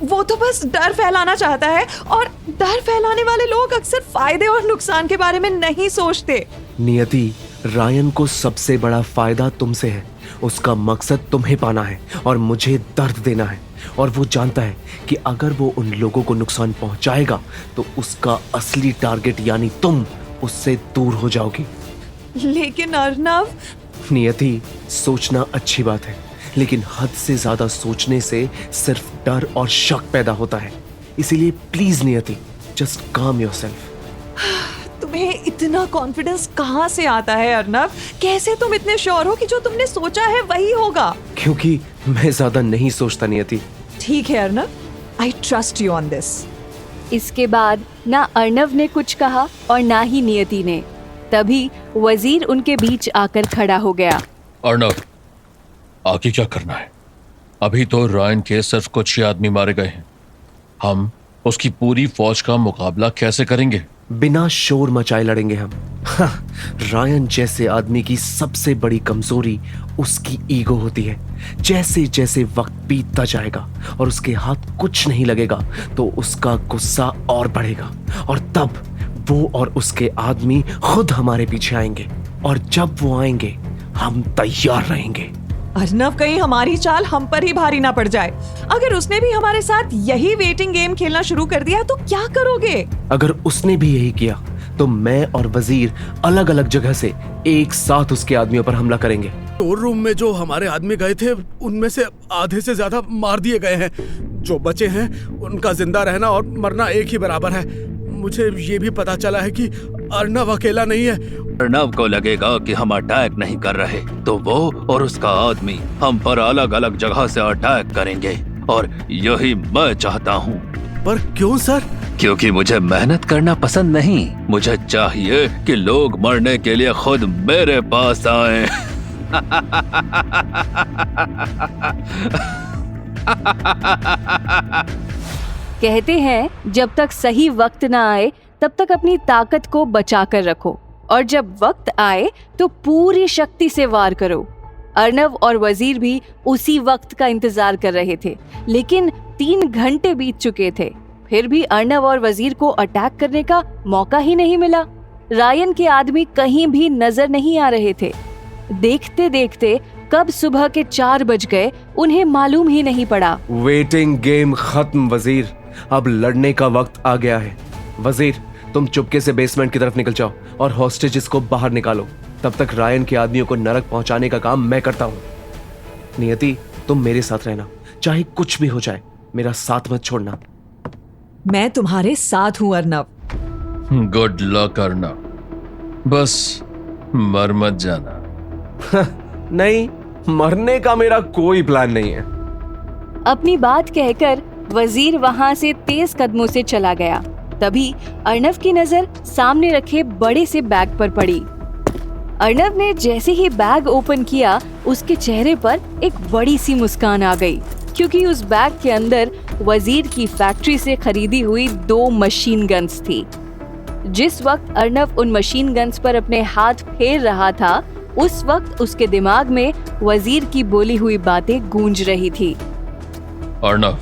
वो तो बस डर फैलाना चाहता है, और डर फैलाने वाले लोग अक्सर फायदे और नुकसान के बारे में नहीं सोचते। नियति, रायन को सबसे बड़ा फायदा तुमसे है। उसका मकसद तुम्हें पाना है और मुझे दर्द देना है, और वो जानता है कि अगर वो उन लोगों को नुकसान पहुंचाएगा तो उसका असली टारगेट यानी तुम उससे दूर हो जाओगी। लेकिन अर्नव। नियति, सोचना अच्छी बात है, लेकिन हद से ज्यादा सोचने से सिर्फ डर और शक पैदा होता है। इसीलिए प्लीज नियति, जस्ट काम योरसेल्फ। तुम्हें इतना कॉन्फिडेंस कहाँ से आता है अर्नव? कैसे तुम इतने श्योर हो कि जो तुमने सोचा है वही होगा? क्योंकि मैं ज्यादा नहीं सोचता नियति। ठीक है Arnav, I trust you on this. इसके बाद ना अर्नव ने कुछ कहा और ना ही नियति ने। तभी वजीर उनके बीच आकर खड़ा हो गया। अर्नव, आगे क्या करना है? अभी तो रायन के सिर्फ कुछ ही आदमी मारे गए हैं। हम उसकी पूरी फौज का मुकाबला कैसे करेंगे? बिना शोर मचाए लड़ेंगे हम। रायन जैसे आदमी की सबसे बड़ी कमजोरी उसकी ईगो होती है। जैसे जैसे वक्त बीतता जाएगा और उसके हाथ कुछ नहीं लगेगा तो उसका गुस्सा और बढ़ेगा, और तब वो और उसके आदमी खुद हमारे पीछे आएंगे, और जब वो आएंगे हम तैयार रहेंगे। अर्नव, कहीं हमारी चाल हम पर ही भारी ना पड़ जाए। अगर उसने भी हमारे साथ यही वेटिंग गेम खेलना शुरू कर दिया तो क्या करोगे? अगर उसने भी यही किया तो मैं और वजीर अलग अलग जगह से एक साथ उसके आदमियों पर हमला करेंगे। स्टोर रूम में जो हमारे आदमी गए थे उनमें से आधे से ज्यादा मार दिए गए हैं। जो बचे हैं उनका जिंदा रहना और मरना एक ही बराबर है। मुझे ये भी पता चला है कि अर्नव अकेला नहीं है। अर्नव को लगेगा कि हम अटैक नहीं कर रहे तो वो और उसका आदमी हम पर अलग अलग जगह से अटैक करेंगे, और यही मैं चाहता हूँ। पर क्यों सर? क्योंकि मुझे मेहनत करना पसंद नहीं। मुझे चाहिए कि लोग मरने के लिए खुद मेरे पास आएं। कहते हैं जब तक सही वक्त ना आए तब तक अपनी ताकत को बचा कर रखो, और जब वक्त आए तो पूरी शक्ति से वार करो। अर्नव और वजीर भी उसी वक्त का इंतजार कर रहे थे, लेकिन 3 घंटे बीत चुके थे। फिर भी अर्नव और वजीर को अटैक करने का मौका ही नहीं मिला। रायन के आदमी कहीं भी नजर नहीं आ रहे थे। देखते देखते कब सुबह के 4 बज गए उन्हें मालूम ही नहीं पड़ा। वेटिंग गेम खत्म वजीर, अब लड़ने का वक्त आ गया है। वजीर, तुम चुपके से बेसमेंट की तरफ निकल जाओ और हॉस्टेजेस को बाहर निकालो। तब तक रायन के आदमियों को नरक पहुंचाने का काम मैं करता हूँ। नियति, तुम मेरे साथ रहना, चाहे कुछ भी हो जाए, मेरा साथ मत छोड़ना। मैं तुम्हारे साथ हूँ अर्नव। गुड लक अर्नव, बस मर मत जाना। नहीं, मरने का मेरा कोई प्लान नहीं है। अपनी बात कहकर वजीर वहां से तेज कदमों से चला गया। तभी अर्नव की नजर सामने रखे बड़े से बैग पर पड़ी। अर्नव ने जैसे ही बैग ओपन किया उसके चेहरे पर एक बड़ी सी मुस्कान आ गई, क्योंकि उस बैग के अंदर वजीर की फैक्ट्री से खरीदी हुई 2 मशीन गन्स थी। जिस वक्त अर्नव उन मशीन गन्स पर अपने हाथ फेर रहा था उस वक्त उसके दिमाग में वजीर की बोली हुई बातें गूंज रही थी। अर्नव,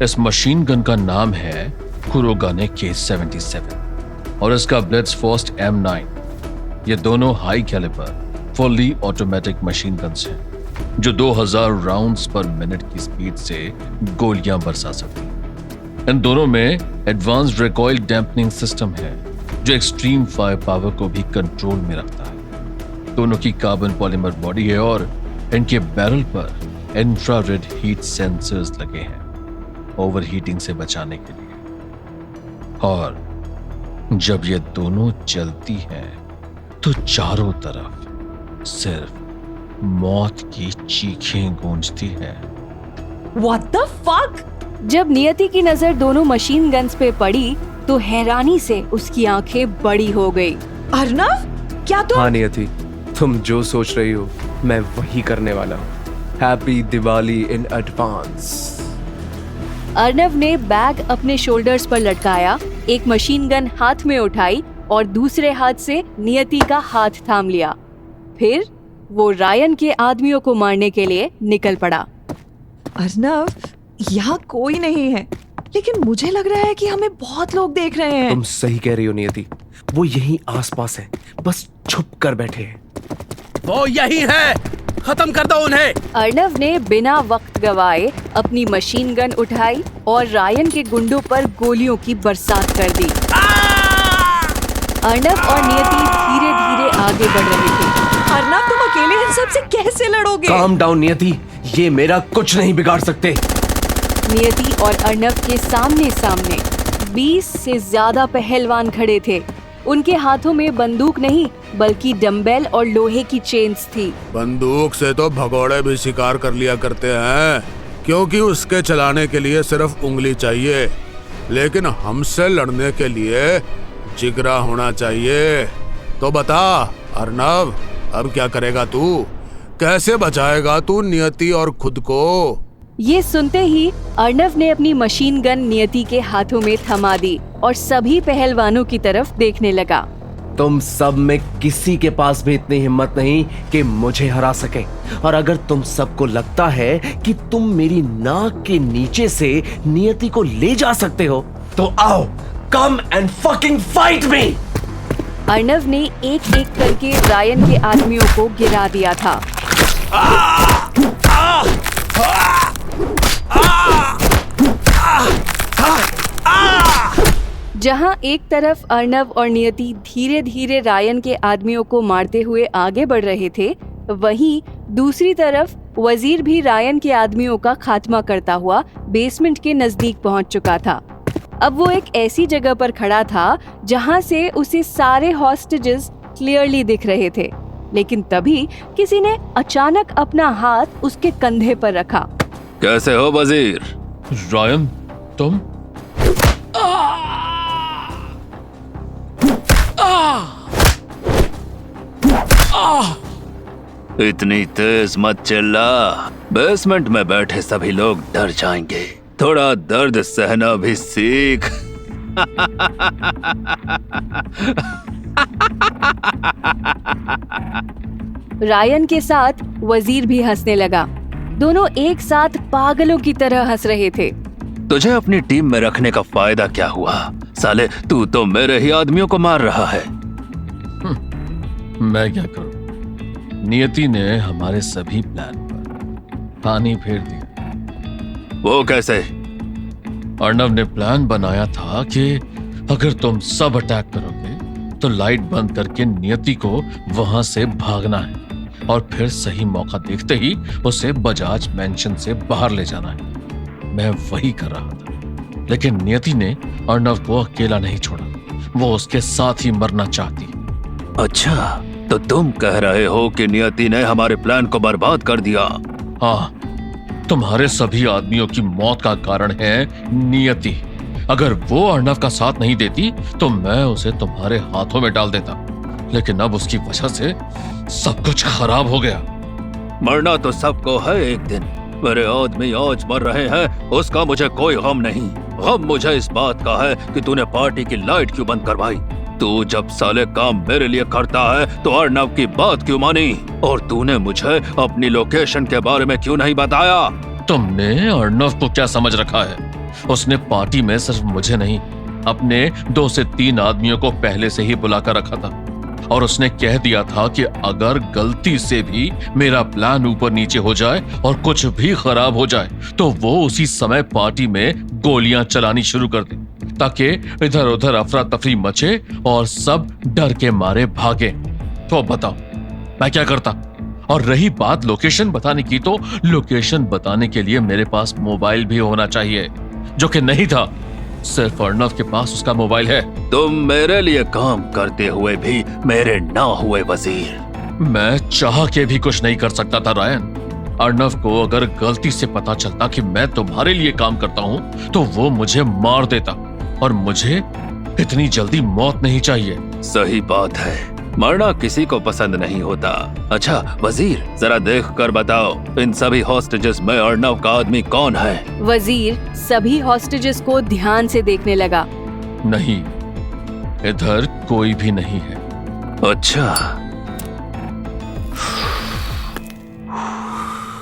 इस मशीन गन का नाम है कुरोगाने K77 और इसका ब्लिट्जफास्ट M9। ये दोनों high calibre fully automatic machine guns हैं जो 2000 राउंड्स पर मिनट की स्पीड से गोलियां बरसा सकती हैं। इन दोनों में एडवांस्ड रिकॉइल डैम्पनिंग सिस्टम है जो एक्सट्रीम फायर पावर को भी कंट्रोल में रखता है। दोनों की कार्बन पॉलीमर बॉडी है और इनके बैरल पर इंफ्रारेड हीट सेंसर्स लगे हैं ओवरहीटिंग से बचाने के लिए। और जब ये दोनों चलती हैं तो चारों तरफ सिर्फ मौत की चीखें गूंजती हैं। What the fuck? जब नियति की नजर दोनों मशीन गन्स पे पड़ी तो हैरानी से उसकी आंखें बड़ी हो गई। अर्नव, क्या तुम? हाँ नियति, तुम जो सोच रही हो मैं वही करने वाला हूँ। Happy Diwali in advance. Arnav ने बैग अपने शोल्डर्स पर लटकाया, एक मशीन गन हाथ में उठाई और दूसरे हाथ से नियति का हाथ थाम लिया। फिर वो रायन के आदमियों को मारने के लिए निकल पड़ा। अर्नव, यहाँ कोई नहीं है, लेकिन मुझे लग रहा है कि हमें बहुत लोग देख रहे हैं। तुम सही कह रही हो नियति, वो यहीं आसपास है, बस छुप कर बैठे हैं। वो यही है, खत्म कर दो उन्हें। अर्नव ने बिना वक्त गवाए अपनी मशीन गन उठाई और रायन के गुंडों पर गोलियों की बरसात कर दी। अर्नव और नियति धीरे धीरे आगे बढ़ रहे थे। अर्नव, तुम अकेले इन सब से कैसे लड़ोगे? काम डाउन नियति, ये मेरा कुछ नहीं बिगाड़ सकते। नियति और अर्नव के सामने सामने 20 से ज्यादा पहलवान खड़े थे। उनके हाथों में बंदूक नहीं बल्कि डंबेल और लोहे की चेन्स थी। बंदूक से तो भगोड़े भी शिकार कर लिया करते हैं, क्योंकि उसके चलाने के लिए सिर्फ उंगली चाहिए। लेकिन हमसे लड़ने के लिए जिगरा होना चाहिए। तो बता अर्नव, अब क्या करेगा तू? कैसे बचाएगा तू नियति और खुद को? ये सुनते ही अर्नव ने अपनी मशीन गन नियति के हाथों में थमा दी और सभी पहलवानों की तरफ देखने लगा। तुम सब में किसी के पास भी इतनी हिम्मत नहीं कि मुझे हरा सके। और अगर तुम सबको लगता है कि तुम मेरी नाक के नीचे से नियति को ले जा सकते हो, तो आओ, come and fucking fight me. Arnav ने एक एक करके रायन के आदमियों को गिरा दिया था। जहां एक तरफ अर्नव और नियति धीरे धीरे रायन के आदमियों को मारते हुए आगे बढ़ रहे थे, वहीं दूसरी तरफ वजीर भी रायन के आदमियों का खात्मा करता हुआ बेसमेंट के नजदीक पहुंच चुका था। अब वो एक ऐसी जगह पर खड़ा था जहां से उसे सारे हॉस्टेजेस क्लियरली दिख रहे थे, लेकिन तभी किसी ने अचानक अपना हाथ उसके कंधे पर रखा। कैसे हो वजीर? रायन, तुम? इतनी तेज मत चिल्ला, बेसमेंट में बैठे सभी लोग डर जाएंगे। थोड़ा दर्द सहना भी सीख। रायन के साथ वजीर भी हंसने लगा। दोनों एक साथ पागलों की तरह हंस रहे थे। तुझे अपनी टीम में रखने का फायदा क्या हुआ? साले, तू तो मेरे ही आदमियों को मार रहा है। मैं क्या करूं? नियति ने हमारे सभी प्लान पर पानी फेर दिया। वो कैसे? अर्नव ने प्लान बनाया था कि अगर तुम सब अटैक करोगे तो लाइट बंद करके नियति को वहां से भागना है और फिर सही मौका देखते ही उसे बजाज मैंशन से बाहर ले जाना है। मैं वही कर रहा था, लेकिन नियति ने अर्नव को अकेला नहीं छोड़ा। वो उसके साथ ही मरना चाहती। अच्छा, तो तुम कह रहे हो कि नियति ने हमारे प्लान को बर्बाद कर दिया? हाँ, तुम्हारे सभी आदमियों की मौत का कारण है नियति। अगर वो अर्नव का साथ नहीं देती तो मैं उसे तुम्हारे हाथों में डाल देता, लेकिन अब उसकी वजह से सब कुछ खराब हो गया। मरना तो सबको है एक दिन। मेरे आदमी आज मर रहे हैं, उसका मुझे कोई गम नहीं। गम मुझे इस बात का है कि तूने पार्टी की लाइट क्यों बंद करवाई। तू जब साले काम मेरे लिए करता है तो अर्नव की बात क्यों मानी? और तूने मुझे अपनी लोकेशन के बारे में क्यों नहीं बताया? तुमने अर्नव को क्या समझ रखा है? उसने पार्टी में सिर्फ मुझे नहीं, अपने 2 से 3 आदमियों को पहले से ही बुलाकर रखा था और उसने कह दिया था कि अगर गलती से भी मेरा प्लान ऊपर नीचे हो जाए और कुछ भी खराब हो जाए तो वो उसी समय पार्टी में गोलियां चलानी शुरू कर दे, ताकि इधर उधर अफरा तफरी मचे और सब डर के मारे भागे। तो बताओ मैं क्या करता? और रही बात लोकेशन बताने की, तो लोकेशन बताने के लिए मेरे पास मोबाइल भी होना चाहिए, जो कि नहीं था। सिर्फ अर्नव के पास उसका मोबाइल है। तुम मेरे लिए काम करते हुए भी मेरे ना हुए वजीर। मैं चाह के भी कुछ नहीं कर सकता था रायन। अर्नव को अगर गलती से पता चलता कि मैं तुम्हारे लिए काम करता हूं तो वो मुझे मार देता, और मुझे इतनी जल्दी मौत नहीं चाहिए। सही बात है, मरना किसी को पसंद नहीं होता। अच्छा वजीर, जरा देख कर बताओ, इन सभी हॉस्टेजेस में अर्नव का आदमी कौन है? वजीर सभी हॉस्टेजेस को ध्यान से देखने लगा। नहीं, इधर कोई भी नहीं है। अच्छा।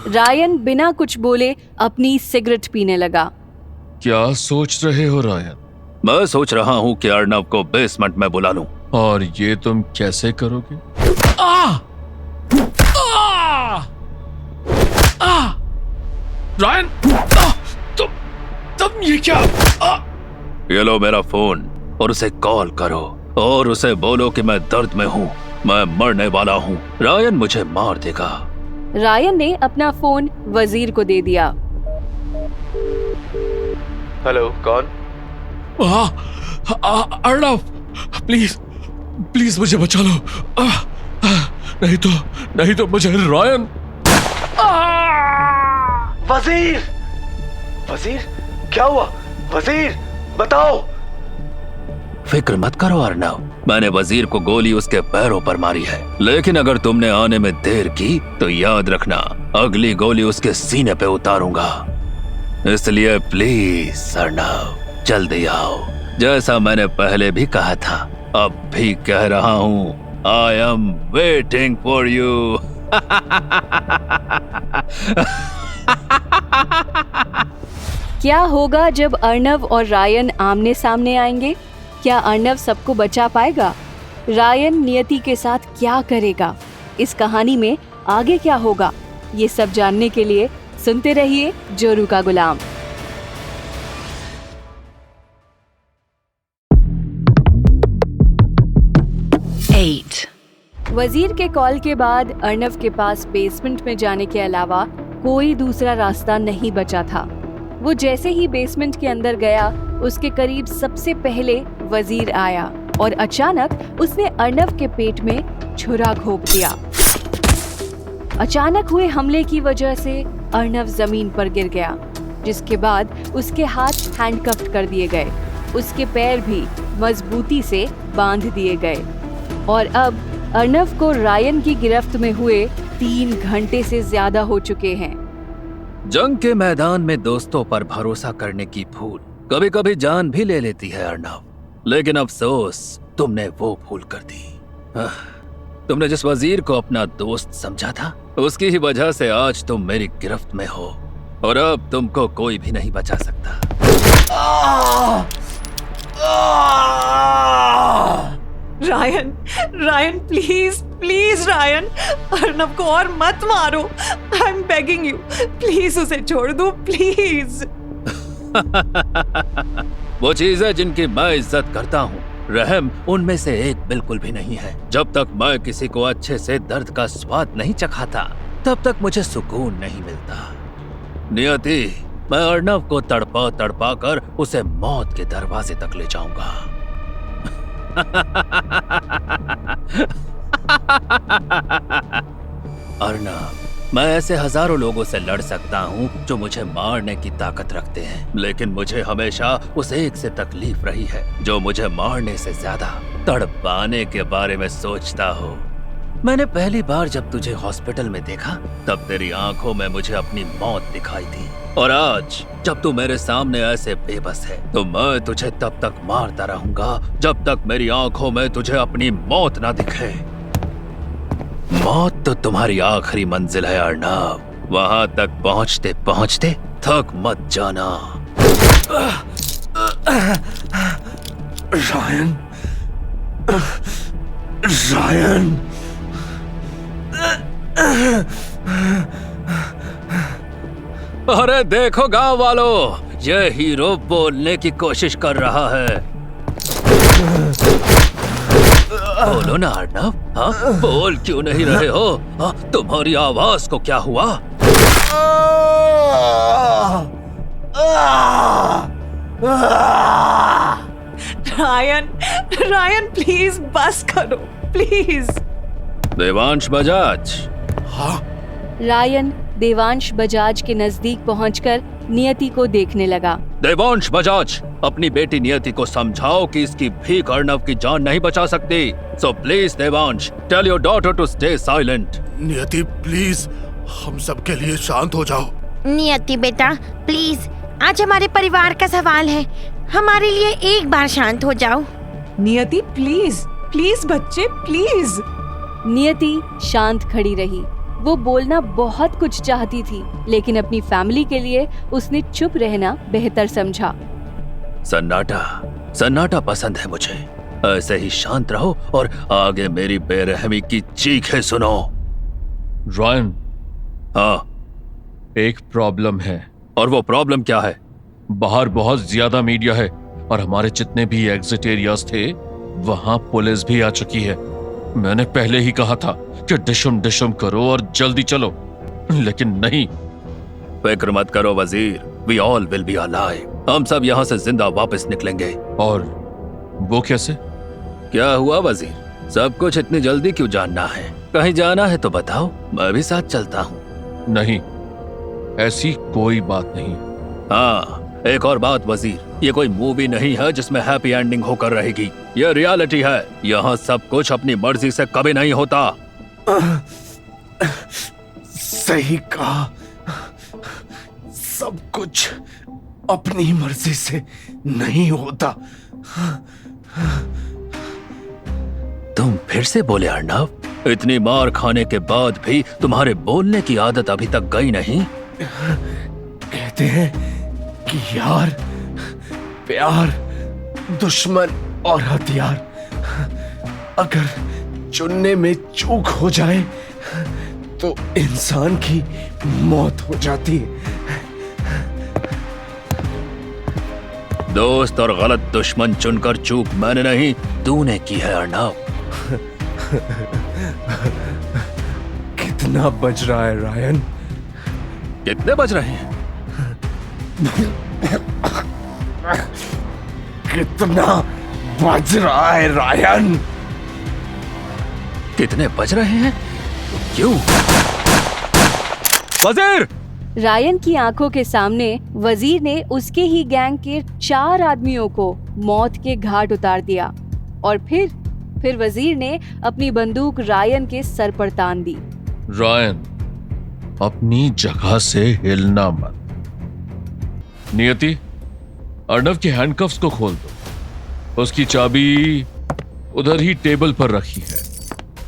रायन बिना कुछ बोले अपनी सिगरेट पीने लगा। क्या सोच रहे हो रायन? मैं सोच रहा हूँ कि अर्नव को बेसमेंट में बुला लूं। और ये तुम कैसे करोगे? रायन, तुम ये क्या? ये लो मेरा फोन और उसे कॉल करो और उसे बोलो कि मैं दर्द में हूँ, मैं मरने वाला हूँ। रायन मुझे मार देगा। रायन ने अपना फोन वजीर को दे दिया। हेलो, कौन? अर्नव, प्लीज मुझे बचा लो। नहीं तो मुझे रायन। वजीर, क्या हुआ? वजीर, बताओ। फिक्र मत करो अर्नव, मैंने वजीर को गोली उसके पैरों पर मारी है, लेकिन अगर तुमने आने में देर की तो याद रखना अगली गोली उसके सीने पे उतारूंगा। इसलिए प्लीज अर्नव जल्दी आओ। जैसा मैंने पहले भी कहा था, अब भी कह रहा हूँ, आई एम वेटिंग फॉर यू। क्या होगा जब अर्नव और रायन आमने सामने आएंगे? क्या अर्नव सबको बचा पाएगा? रायन नियति के साथ क्या करेगा? इस कहानी में आगे क्या होगा? ये सब जानने के लिए सुनते रहिए जोरू का गुलाम। वजीर के कॉल के बाद अर्नव के पास बेसमेंट में जाने के अलावा कोई दूसरा रास्ता नहीं बचा था। वो जैसे ही बेसमेंट के अंदर गया, उसके करीब सबसे पहले वजीर आया और अचानक उसने अर्नव के पेट में छुरा घोंप दिया। अचानक हुए हमले की वजह से अर्नव जमीन पर गिर गया, जिसके बाद उसके हाथ हैंडकफ्ड कर दिए गए, उसके पैर भी मजबूती से बांध दिए गए और अब अर्नव को रायन की गिरफ्त में हुए 3 घंटे से ज्यादा हो चुके हैं। जंग के मैदान में दोस्तों पर भरोसा करने की भूल कभी कभी जान भी ले लेती है अर्नव, लेकिन अफसोस तुमने वो भूल कर दी। तुमने जिस वजीर को अपना दोस्त समझा था, उसकी ही वजह से आज तुम मेरी गिरफ्त में हो और अब तुमको कोई भी नहीं बचा सकता। Ryan, Ryan please please Ryan, Arnav को और मत मारो। I am begging you, please उसे छोड़ दो प्लीज। वो चीजें जिनकी मैं इज्जत करता हूँ, रहम उनमें से एक बिल्कुल भी नहीं है। जब तक मैं किसी को अच्छे से दर्द का स्वाद नहीं चखाता, तब तक मुझे सुकून नहीं मिलता। नियति, मैं अर्नव को तड़पा तड़पा कर उसे मौत के दरवाजे तक ले जाऊंगा। अर्नव, मैं ऐसे हजारों लोगों से लड़ सकता हूँ जो मुझे मारने की ताकत रखते हैं, लेकिन मुझे हमेशा उस एक से तकलीफ रही है जो मुझे मारने से ज्यादा तड़पाने के बारे में सोचता हो। मैंने पहली बार जब तुझे हॉस्पिटल में देखा, तब तेरी आंखों में मुझे अपनी मौत दिखाई थी, और आज जब तू मेरे सामने ऐसे बेबस है, तो मैं तुझे तब तक मारता रहूंगा जब तक मेरी आंखों में तुझे अपनी मौत ना दिखे। मौत तो तुम्हारी आखिरी मंजिल है अर्नव, वहां तक पहुंचते पहुंचते थक मत जाना। रायन, रायन, अरे देखो गांव वालों, ये हीरो बोलने की कोशिश कर रहा है। बोलो ना अर्नव, हाँ बोल क्यों नहीं रहे हो? हाँ, तुम्हारी आवाज को क्या हुआ? रायन, रायन प्लीज बस करो प्लीज। देवांश बजाज। हाँ? रायन देवांश बजाज के नजदीक पहुंचकर नियति को देखने लगा। देवांश बजाज, अपनी बेटी नियति को समझाओ कि इसकी भीख अर्नव की जान नहीं बचा सकती। So please Devansh, tell your daughter to stay silent. Niyati please, हम सबके लिए शांत हो जाओ। नियति बेटा प्लीज, आज हमारे परिवार का सवाल है, हमारे लिए एक बार शांत हो जाओ। नियति प्लीज प्लीज बच्चे प्लीज। नियति शांत खड़ी रही। वो बोलना बहुत कुछ चाहती थी, लेकिन अपनी फैमिली के लिए उसने चुप रहना बेहतर समझा। सन्नाटा, सन्नाटा पसंद है मुझे। ऐसे ही शांत रहो और आगे मेरी बेरहमी की चीखें सुनो। रायन, हाँ, एक प्रॉब्लम है। और वो प्रॉब्लम क्या है? बाहर बहुत ज्यादा मीडिया है और हमारे जितने भी एग्जिट एरियाज थे, वहां पुलिस भी आ चुकी है। मैंने पहले ही कहा था कि डिशम डिशम करो और जल्दी चलो, लेकिन नहीं। फिक्र मत करो Wazir, we all will be alive. हम सब यहाँ से जिंदा वापस निकलेंगे। और वो कैसे? क्या हुआ वजीर, सब कुछ इतनी जल्दी क्यों जानना है? कहीं जाना है तो बताओ, मैं भी साथ चलता हूँ। नहीं, ऐसी कोई बात नहीं। हाँ, एक और बात वजीर, ये कोई मूवी नहीं है जिसमें हैप्पी एंडिंग होकर रहेगी। ये रियलिटी है। यहाँ सब कुछ अपनी मर्जी से कभी नहीं होता। सही कहा, सब कुछ अपनी मर्जी से नहीं होता। तुम फिर से बोले अर्नव? इतनी मार खाने के बाद भी तुम्हारे बोलने की आदत अभी तक गई नहीं? कहते हैं कि यार, प्यार, दुश्मन और हथियार, अगर चुनने में चूक हो जाए तो इंसान की मौत हो जाती है। दोस्त और गलत दुश्मन चुनकर चूक मैंने नहीं, तूने की है अर्नव। कितना बज रहा है रायन? कितने बज रहे हैं? कितना बज रहा है रायन? कितने बज रहे हैं? क्यों? वजीर! रायन की आंखों के सामने वजीर ने उसके ही गैंग के 4 आदमियों को मौत के घाट उतार दिया और फिर वजीर ने अपनी बंदूक रायन के सर पर तान दी। रायन, अपनी जगह से हिलना मत। नियति, अर्नव के हैंडकफ्स को खोल दो। उसकी चाबी उधर ही टेबल पर रखी है।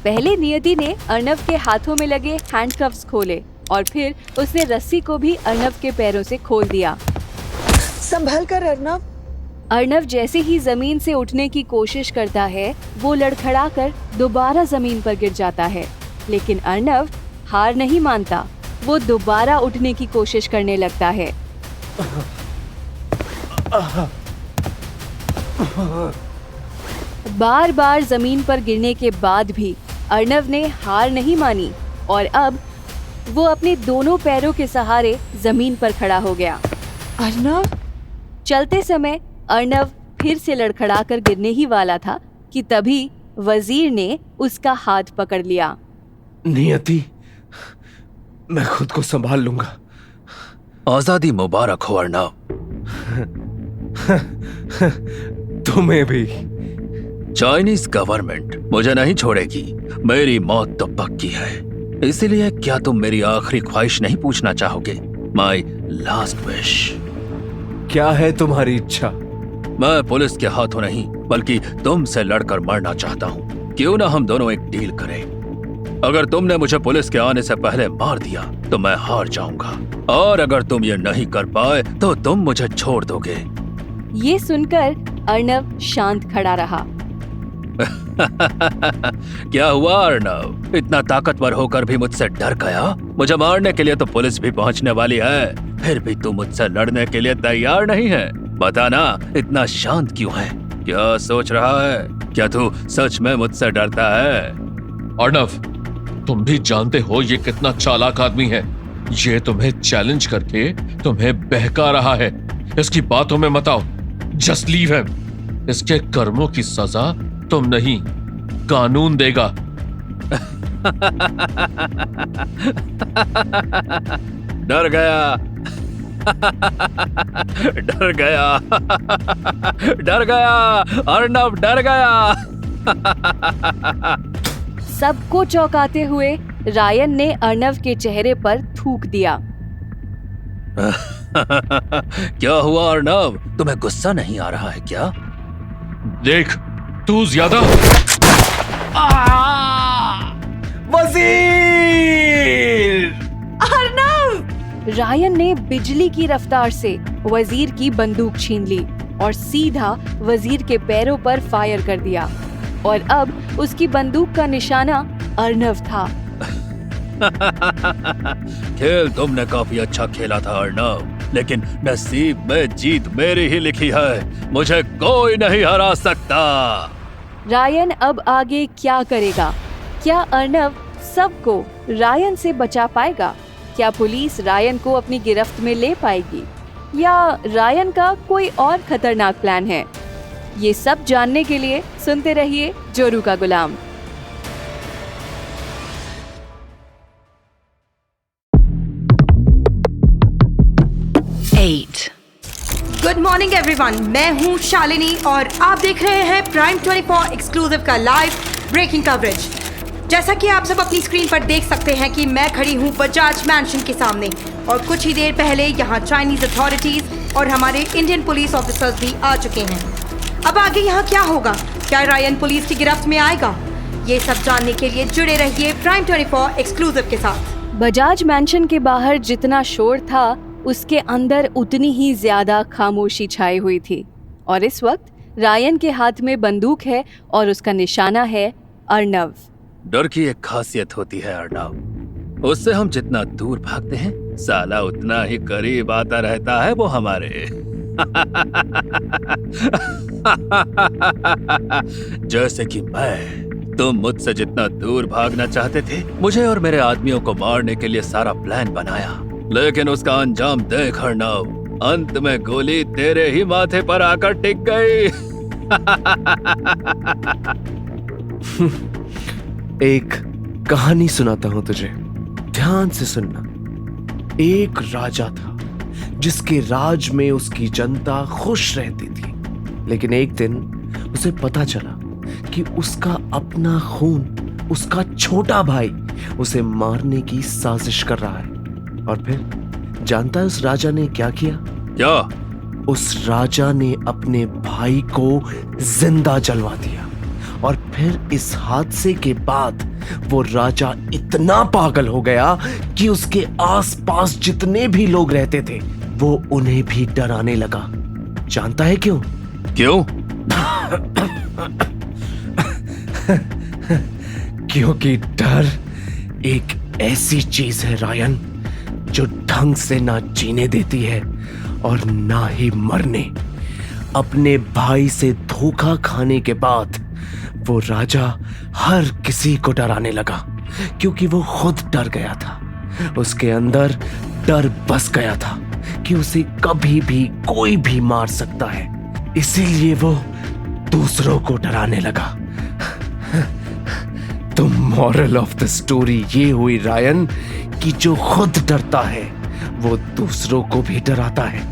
पहले नियति ने अर्नव के हाथों में लगे हैंडकफ्स खोले और फिर उसने रस्सी को भी अर्नव के पैरों से खोल दिया। संभल कर अर्नव। अर्नव जैसे ही जमीन से उठने की कोशिश करता है, वो लड़खड़ाकर दोबारा जमीन पर गिर जाता है। लेकिन अर्नव हार नहीं मानता। वो दोबारा उठने की कोशिश करने लगता है। बार बार जमीन पर गिरने के बाद भी अर्नव ने हार नहीं मानी और अब वो अपने दोनों पैरों के सहारे जमीन पर खड़ा हो गया। अर्नव! चलते समय अर्नव फिर से लड़खड़ाकर गिरने ही वाला था कि तभी वजीर ने उसका हाथ पकड़ लिया। नियति, मैं खुद को संभाल लूंगा। आजादी मुबारक हो अर्नव। तुम्हें भी। चाइनीज गवर्नमेंट मुझे नहीं छोड़ेगी। मेरी मौत तो पक्की है। इसीलिए क्या तुम मेरी आखिरी ख्वाहिश नहीं पूछना चाहोगे? My last wish. क्या है तुम्हारी इच्छा? मैं पुलिस के हाथों नहीं बल्कि तुमसे लड़कर मरना चाहता हूँ। क्यों ना हम दोनों एक डील करें? अगर तुमने मुझे पुलिस के आने से पहले मार दिया तो मैं हार जाऊंगा, और अगर तुम ये नहीं कर पाए तो तुम मुझे छोड़ दोगे। ये सुनकर अर्नव शांत खड़ा रहा। क्या हुआ अर्नव? इतना ताकतवर होकर भी मुझसे डर गया? मुझे मारने के लिए तो पुलिस भी पहुंचने वाली है, फिर भी तू मुझसे लड़ने के लिए तैयार नहीं है। बता ना, इतना शांत क्यों है? क्या सोच रहा है? क्या तू सच में मुझसे डरता है? अर्नव, तुम भी जानते हो ये कितना चालाक आदमी है। ये तुम्हें चैलेंज करके तुम्हें बहका रहा है। इसकी बातों में मत आओ। Just leave him. इसके कर्मों की सजा तुम नहीं, कानून देगा। डर गया। डर गया। डर गया। अर्नव डर गया। सबको चौंकाते हुए रायन ने अर्नव के चेहरे पर थूक दिया। क्या हुआ अर्नव? तुम्हें गुस्सा नहीं आ रहा है क्या? देख, तू ज्यादा। वजीर! अर्नव! रायन ने बिजली की रफ्तार से वजीर की बंदूक छीन ली और सीधा वजीर के पैरों पर फायर कर दिया, और अब उसकी बंदूक का निशाना अर्नव था। खेल तुमने काफी अच्छा खेला था अर्नव, लेकिन नसीब में जीत मेरी ही लिखी है। मुझे कोई नहीं हरा सकता। रायन अब आगे क्या करेगा? क्या अर्नव सबको रायन से बचा पाएगा? क्या पुलिस रायन को अपनी गिरफ्त में ले पाएगी, या रायन का कोई और खतरनाक प्लान है? ये सब जानने के लिए सुनते रहिए जोरू का गुलाम। गुड मॉर्निंग एवरीवन, मैं हूं शालिनी और आप देख रहे हैं प्राइम 24 एक्सक्लूसिव का लाइव ब्रेकिंग कवरेज। जैसा कि आप सब अपनी स्क्रीन पर देख सकते हैं कि मैं खड़ी हूं बजाज मैंशन के सामने और कुछ ही देर पहले यहां चाइनीज अथॉरिटीज और हमारे इंडियन पुलिस ऑफिसर्स भी आ चुके हैं। अब आगे यहाँ क्या होगा? क्या रायन पुलिस की गिरफ्त में आएगा? ये सब जानने के लिए जुड़े रहिए प्राइम 24 एक्सक्लूसिव के साथ। बजाज मैंशन के बाहर जितना शोर था उसके अंदर उतनी ही ज्यादा खामोशी छाई हुई थी और इस वक्त रायन के हाथ में बंदूक है और उसका निशाना है अर्नव। डर की एक खासियत होती है अर्नव, उससे हम जितना दूर भागते हैं साला उतना ही करीब आता रहता है वो हमारे। जैसे कि तुम मुझसे जितना दूर भागना चाहते थे, मुझे और मेरे आदमियों को मारने के लिए सारा प्लान बनाया, लेकिन उसका अंजाम देख अर्नव, अंत में गोली तेरे ही माथे पर आकर टिक गई। एक कहानी सुनाता हूं तुझे, ध्यान से सुनना। एक राजा था जिसके राज में उसकी जनता खुश रहती थी, लेकिन एक दिन उसे पता चला कि उसका अपना खून, उसका छोटा भाई उसे मारने की साजिश कर रहा है। और फिर जानता है उस राजा ने क्या किया? क्या? उस राजा ने अपने भाई को जिंदा जलवा दिया और फिर इस हादसे के बाद वो राजा इतना पागल हो गया कि उसके आसपास जितने भी लोग रहते थे वो उन्हें भी डराने लगा। जानता है क्यों? क्यों? क्योंकि डर एक ऐसी चीज है रायन जो ढंग से ना जीने देती है और ना ही मरने। अपने भाई से धोखा खाने के बाद वो राजा हर किसी को डराने लगा क्योंकि वो खुद डर गया था। उसके अंदर डर बस गया था कि उसे कभी भी कोई भी मार सकता है, इसीलिए वो दूसरों को डराने लगा। तो मॉरल ऑफ द स्टोरी ये हुई रायन कि जो खुद डरता है वो दूसरों को भी डराता है,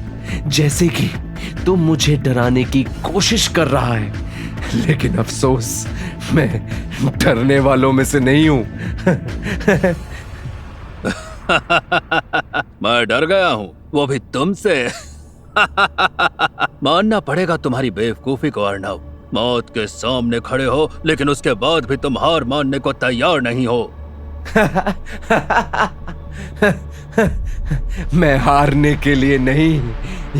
जैसे कि तू मुझे डराने की कोशिश कर रहा है, लेकिन अफसोस मैं डरने वालों में से नहीं हूं। मैं डर गया हूं, वो भी तुमसे। मानना पड़ेगा तुम्हारी बेवकूफी को अर्नव। मौत के सामने खड़े हो लेकिन उसके बाद भी तुम हार मानने को तैयार नहीं हो। मैं हारने के लिए नहीं,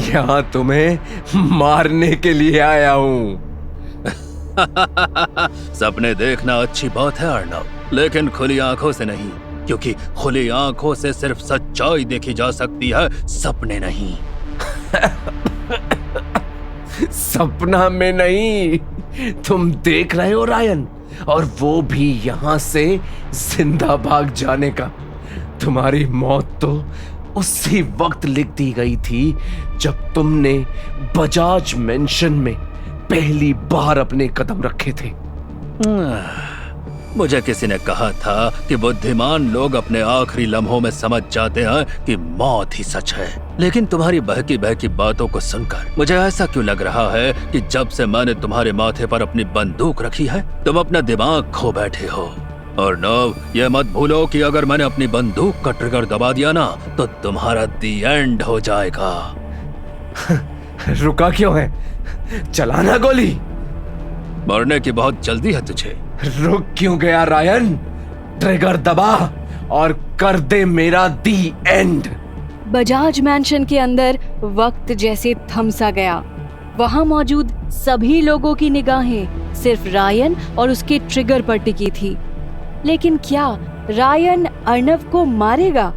यहाँ तुम्हें मारने के लिए आया हूँ। सपने देखना अच्छी बात है अर्नव, लेकिन खुली आंखों से नहीं, क्योंकि खुली आंखों से सिर्फ सच्चाई देखी जा सकती है, सपने नहीं। सपना में नहीं, तुम देख रहे हो रायन, और वो भी यहाँ से जिंदा भाग जाने का। तुम्हारी मौत तो उसी वक्त लिख दी गई थी जब तुमने बजाज मेंशन में पहली बार अपने कदम रखे थे। मुझे किसी ने कहा था कि बुद्धिमान लोग अपने आखिरी लम्हों में समझ जाते हैं कि मौत ही सच है, लेकिन तुम्हारी बहकी बहकी बातों को सुनकर मुझे ऐसा क्यों लग रहा है कि जब से मैंने तुम्हारे माथे पर अपनी बंदूक रखी है तुम अपना दिमाग खो बैठे हो। और नव, ये मत भूलो कि अगर मैंने अपनी बंदूक का ट्रिगर दबा दिया ना तो तुम्हारा दी एंड हो जाएगा। रुका क्यों है? चलाना गोली। मरने की बहुत जल्दी है तुझे। रुक क्यों गया रायन? ट्रिगर दबा और कर दे मेरा दी एंड। बजाज मैंशन के अंदर वक्त जैसे थम सा गया। वहां मौजूद सभी लोगों की निगाहें सिर्फ रायन और उसके ट्रिगर पर टिकी थी। लेकिन क्या रायन अर्नव को मारेगा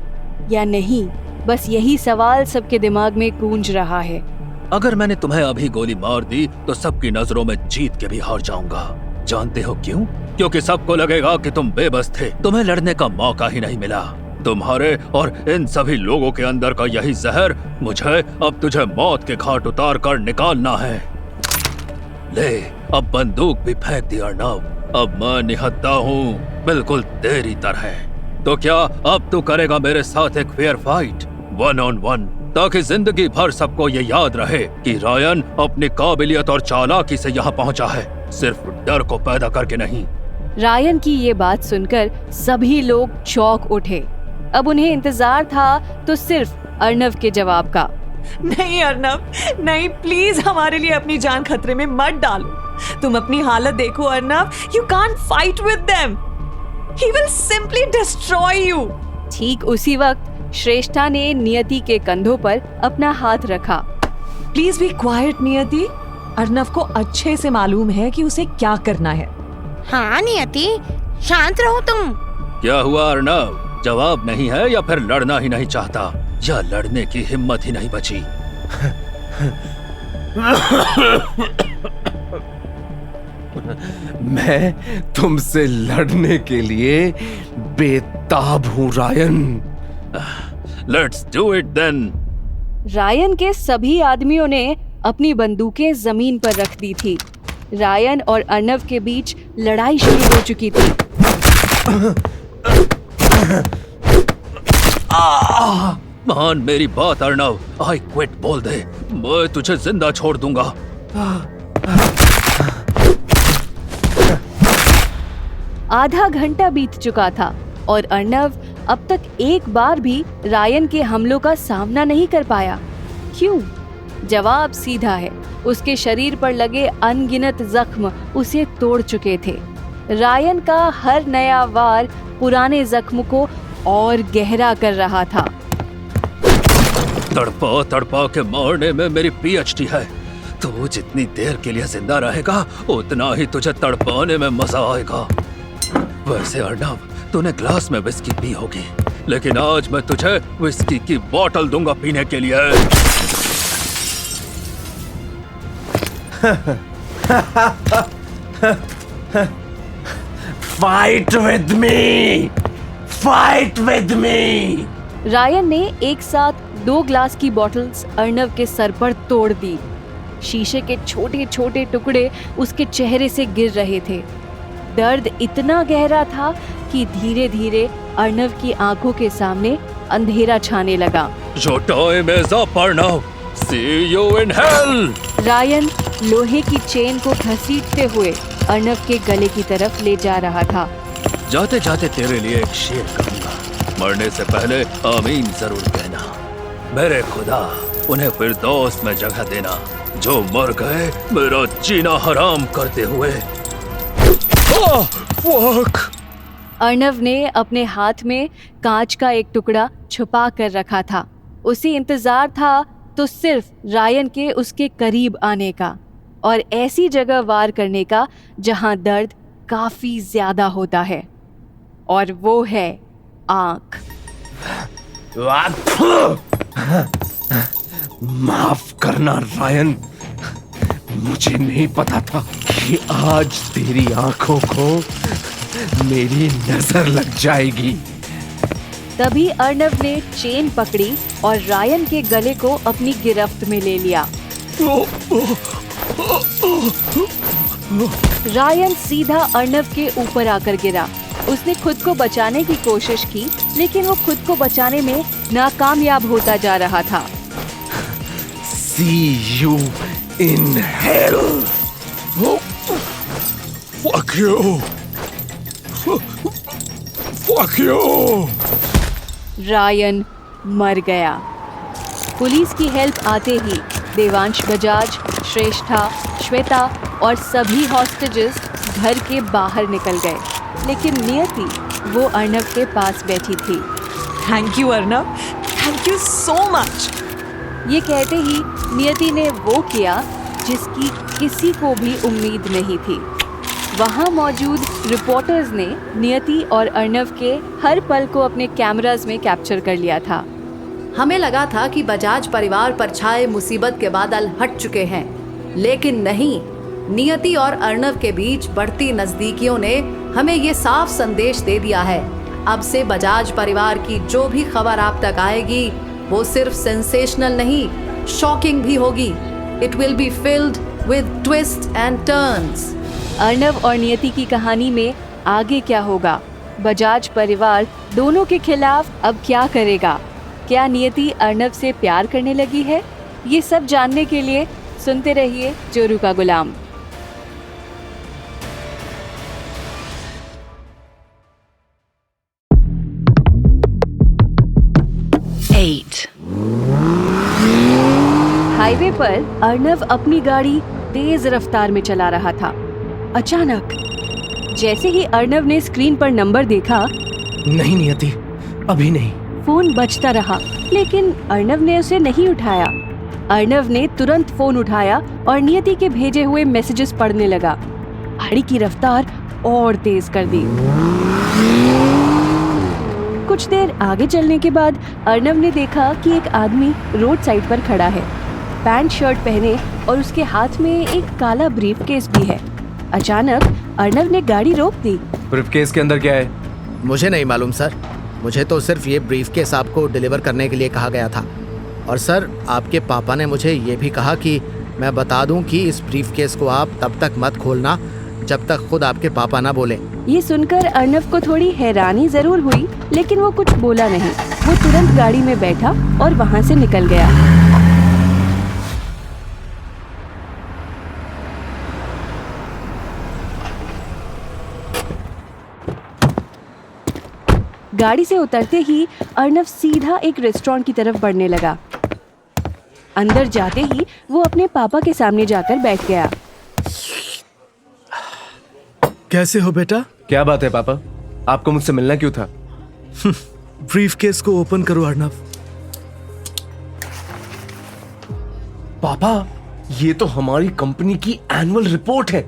या नहीं? बस यही सवाल सबके दिमाग में गूंज रहा है। अगर मैंने तुम्हें अभी गोली मार दी तो सबकी नजरों में जीत के भी हार जाऊंगा। जानते हो क्यों? क्योंकि सबको लगेगा कि तुम बेबस थे, तुम्हें लड़ने का मौका ही नहीं मिला। तुम्हारे और इन सभी लोगों के अंदर का यही जहर मुझे अब तुझे मौत के घाट उतार कर निकालना है। ले, अब बंदूक भी फेंक दी अर्नव। अब मैं निहत्था हूँ, बिल्कुल तेरी तरह। तो क्या अब तू करेगा मेरे साथ एक फेयर फाइट, 1 on 1? ताकि जिंदगी भर सबको ये याद रहे कि रायन अपनी काबिलियत और चालाकी से यहाँ पहुँचा है, सिर्फ डर को पैदा करके नहीं। रायन की ये बात सुनकर सभी लोग चौंक उठे। अब उन्हें इंतजार था तो सिर्फ अर्नव के जवाब का। नहीं अर्नव, नहीं, प्लीज हमारे लिए अपनी जान खतरे में मत डालो। तुम अपनी हालत देखो Arnav, you can't fight with them, he will simply destroy you. ठीक उसी वक्त श्रेष्ठा ने नियति के कंधों पर अपना हाथ रखा। प्लीज बी क्वाइट नियति, अर्नव को अच्छे से मालूम है कि उसे क्या करना है। हाँ नियति, शांत रहो तुम। क्या हुआ अर्नव, जवाब नहीं है या फिर लड़ना ही नहीं चाहता, या लड़ने की हिम्मत ही नहीं बची? मैं तुमसे लड़ने के लिए बेताब हूँ Ryan. Let's do it then. Ryan के सभी आदमियों ने अपनी बंदूकें जमीन पर रख दी थी। रायन और अर्नव के बीच लड़ाई शुरू हो चुकी थी। मान मेरी बात अर्नव, आई क्विट बोल दे, मैं तुझे जिंदा छोड़ दूंगा। आधा घंटा बीत चुका था और अर्नव अब तक एक बार भी रायन के हमलों का सामना नहीं कर पाया। क्यों? जवाब सीधा है, उसके शरीर पर लगे अनगिनत जख्म उसे तोड़ चुके थे। रायन का हर नया वार पुराने जख्म को और गहरा कर रहा था। तड़पा तड़पा के मारने में मेरी पीएचडी है। तू जितनी देर के लिए जिंदा रहेगा उतना ही तुझे तड़पाने में मजा आएगा। वैसे अर्नव, तूने ग्लास में विस्की पी होगी, लेकिन आज मैं तुझे विस्की की बोतल दूंगा पीने के लिए। Fight with me, fight with me. Ryan ने एक साथ 2 ग्लास की बोतल्स अर्नव के सर पर तोड़ दी। शीशे के छोटे छोटे टुकड़े उसके चेहरे से गिर रहे थे। दर्द इतना गहरा था कि धीरे धीरे अर्नव की आंखों के सामने अंधेरा छाने लगा। Your time is up, Arnav. See you in hell. Ryan लोहे की चेन को घसीटते हुए अर्नव के गले की तरफ ले जा रहा था। जाते जाते तेरे लिए एक शेर कहूंगा, मरने से पहले आमीन जरूर कहना। मेरे खुदा, उन्हें फिरदौस में जगह देना, जो मर गए मेरा जीना हराम करते हुए। अर्नव ने अपने हाथ में कांच का एक टुकड़ा छुपा कर रखा था। उसे इंतजार था तो सिर्फ रायन के उसके करीब आने का और ऐसी जगह वार करने का जहां दर्द काफी ज्यादा होता है, और वो है आंख। माफ करना रायन, मुझे नहीं पता था कि आज तेरी आंखों को मेरी नजर लग जाएगी। तभी अर्नव ने चेन पकड़ी और रायन के गले को अपनी गिरफ्त में ले लिया। रायन सीधा अर्नव के ऊपर आकर गिरा। उसने खुद को बचाने की कोशिश की, लेकिन वो खुद को बचाने में नाकामयाब होता जा रहा था। See you in hell. Fuck you. Fuck you. Ryan मर गया। पुलिस की हेल्प आते ही देवांश बजाज, श्रेष्ठा, श्वेता और सभी हॉस्टेजेस घर के बाहर निकल गए, लेकिन नियति वो अर्नव के पास बैठी थी। Thank you Arnav, thank you so much. ये कहते ही नियति ने वो किया जिसकी किसी को भी उम्मीद नहीं थी। वहाँ मौजूद रिपोर्टर्स ने नियति और अर्नव के हर पल को अपने कैमरास में कैप्चर कर लिया था। हमें लगा था कि बजाज परिवार पर छाए मुसीबत के बादल हट चुके हैं, लेकिन नहीं। नियति और अर्नव के बीच बढ़ती नजदीकियों ने हमें ये साफ संदेश दे दिया है, अब से बजाज परिवार की जो भी खबर आप तक आएगी वो सिर्फ सेंसेशनल नहीं, शॉकिंग भी होगी। It will be filled with twist and turns. Arnav और नियति की कहानी में आगे क्या होगा? बजाज परिवार दोनों के खिलाफ अब क्या करेगा? क्या नियति अर्नव से प्यार करने लगी है? ये सब जानने के लिए सुनते रहिए जोरू का गुलाम। हाईवे पर अर्नव अपनी गाड़ी तेज रफ्तार में चला रहा था। अचानक जैसे ही अर्नव ने स्क्रीन पर नंबर देखा, नहीं नियति, अभी नहीं। फोन बजता रहा, लेकिन अर्नव ने उसे नहीं उठाया। अर्नव ने तुरंत फोन उठाया और नियति के भेजे हुए मैसेजेस पढ़ने लगा। गाड़ी की रफ्तार और तेज कर दी। कुछ देर आगे चलने के बाद अर्नव ने देखा कि एक आदमी रोड साइड पर खड़ा है, पैंट शर्ट पहने, और उसके हाथ में एक काला ब्रीफकेस भी है। अचानक अर्नव ने गाड़ी रोक दी। ब्रीफकेस के अंदर क्या है? मुझे नहीं मालूम सर, मुझे तो सिर्फ ये ब्रीफकेस आपको डिलीवर करने के लिए कहा गया था। और सर, आपके पापा ने मुझे ये भी कहा कि मैं बता दूं कि इस ब्रीफकेस को आप तब तक मत खोलना जब तक खुद आपके पापा ना बोले। ये सुनकर अर्नव को थोड़ी हैरानी जरूर हुई, लेकिन वो कुछ बोला नहीं। वो तुरंत गाड़ी में बैठा और वहाँ से निकल गया। गाड़ी से उतरते ही अर्नव सीधा एक रेस्टोरेंट की तरफ बढ़ने लगा। अंदर जाते ही वो अपने पापा के सामने जाकर बैठ गया। कैसे हो बेटा? क्या बात है पापा, आपको मुझसे मिलना क्यों था? ब्रीफकेस को ओपन करो अर्नव। पापा, ये तो हमारी कंपनी की एनुअल रिपोर्ट है।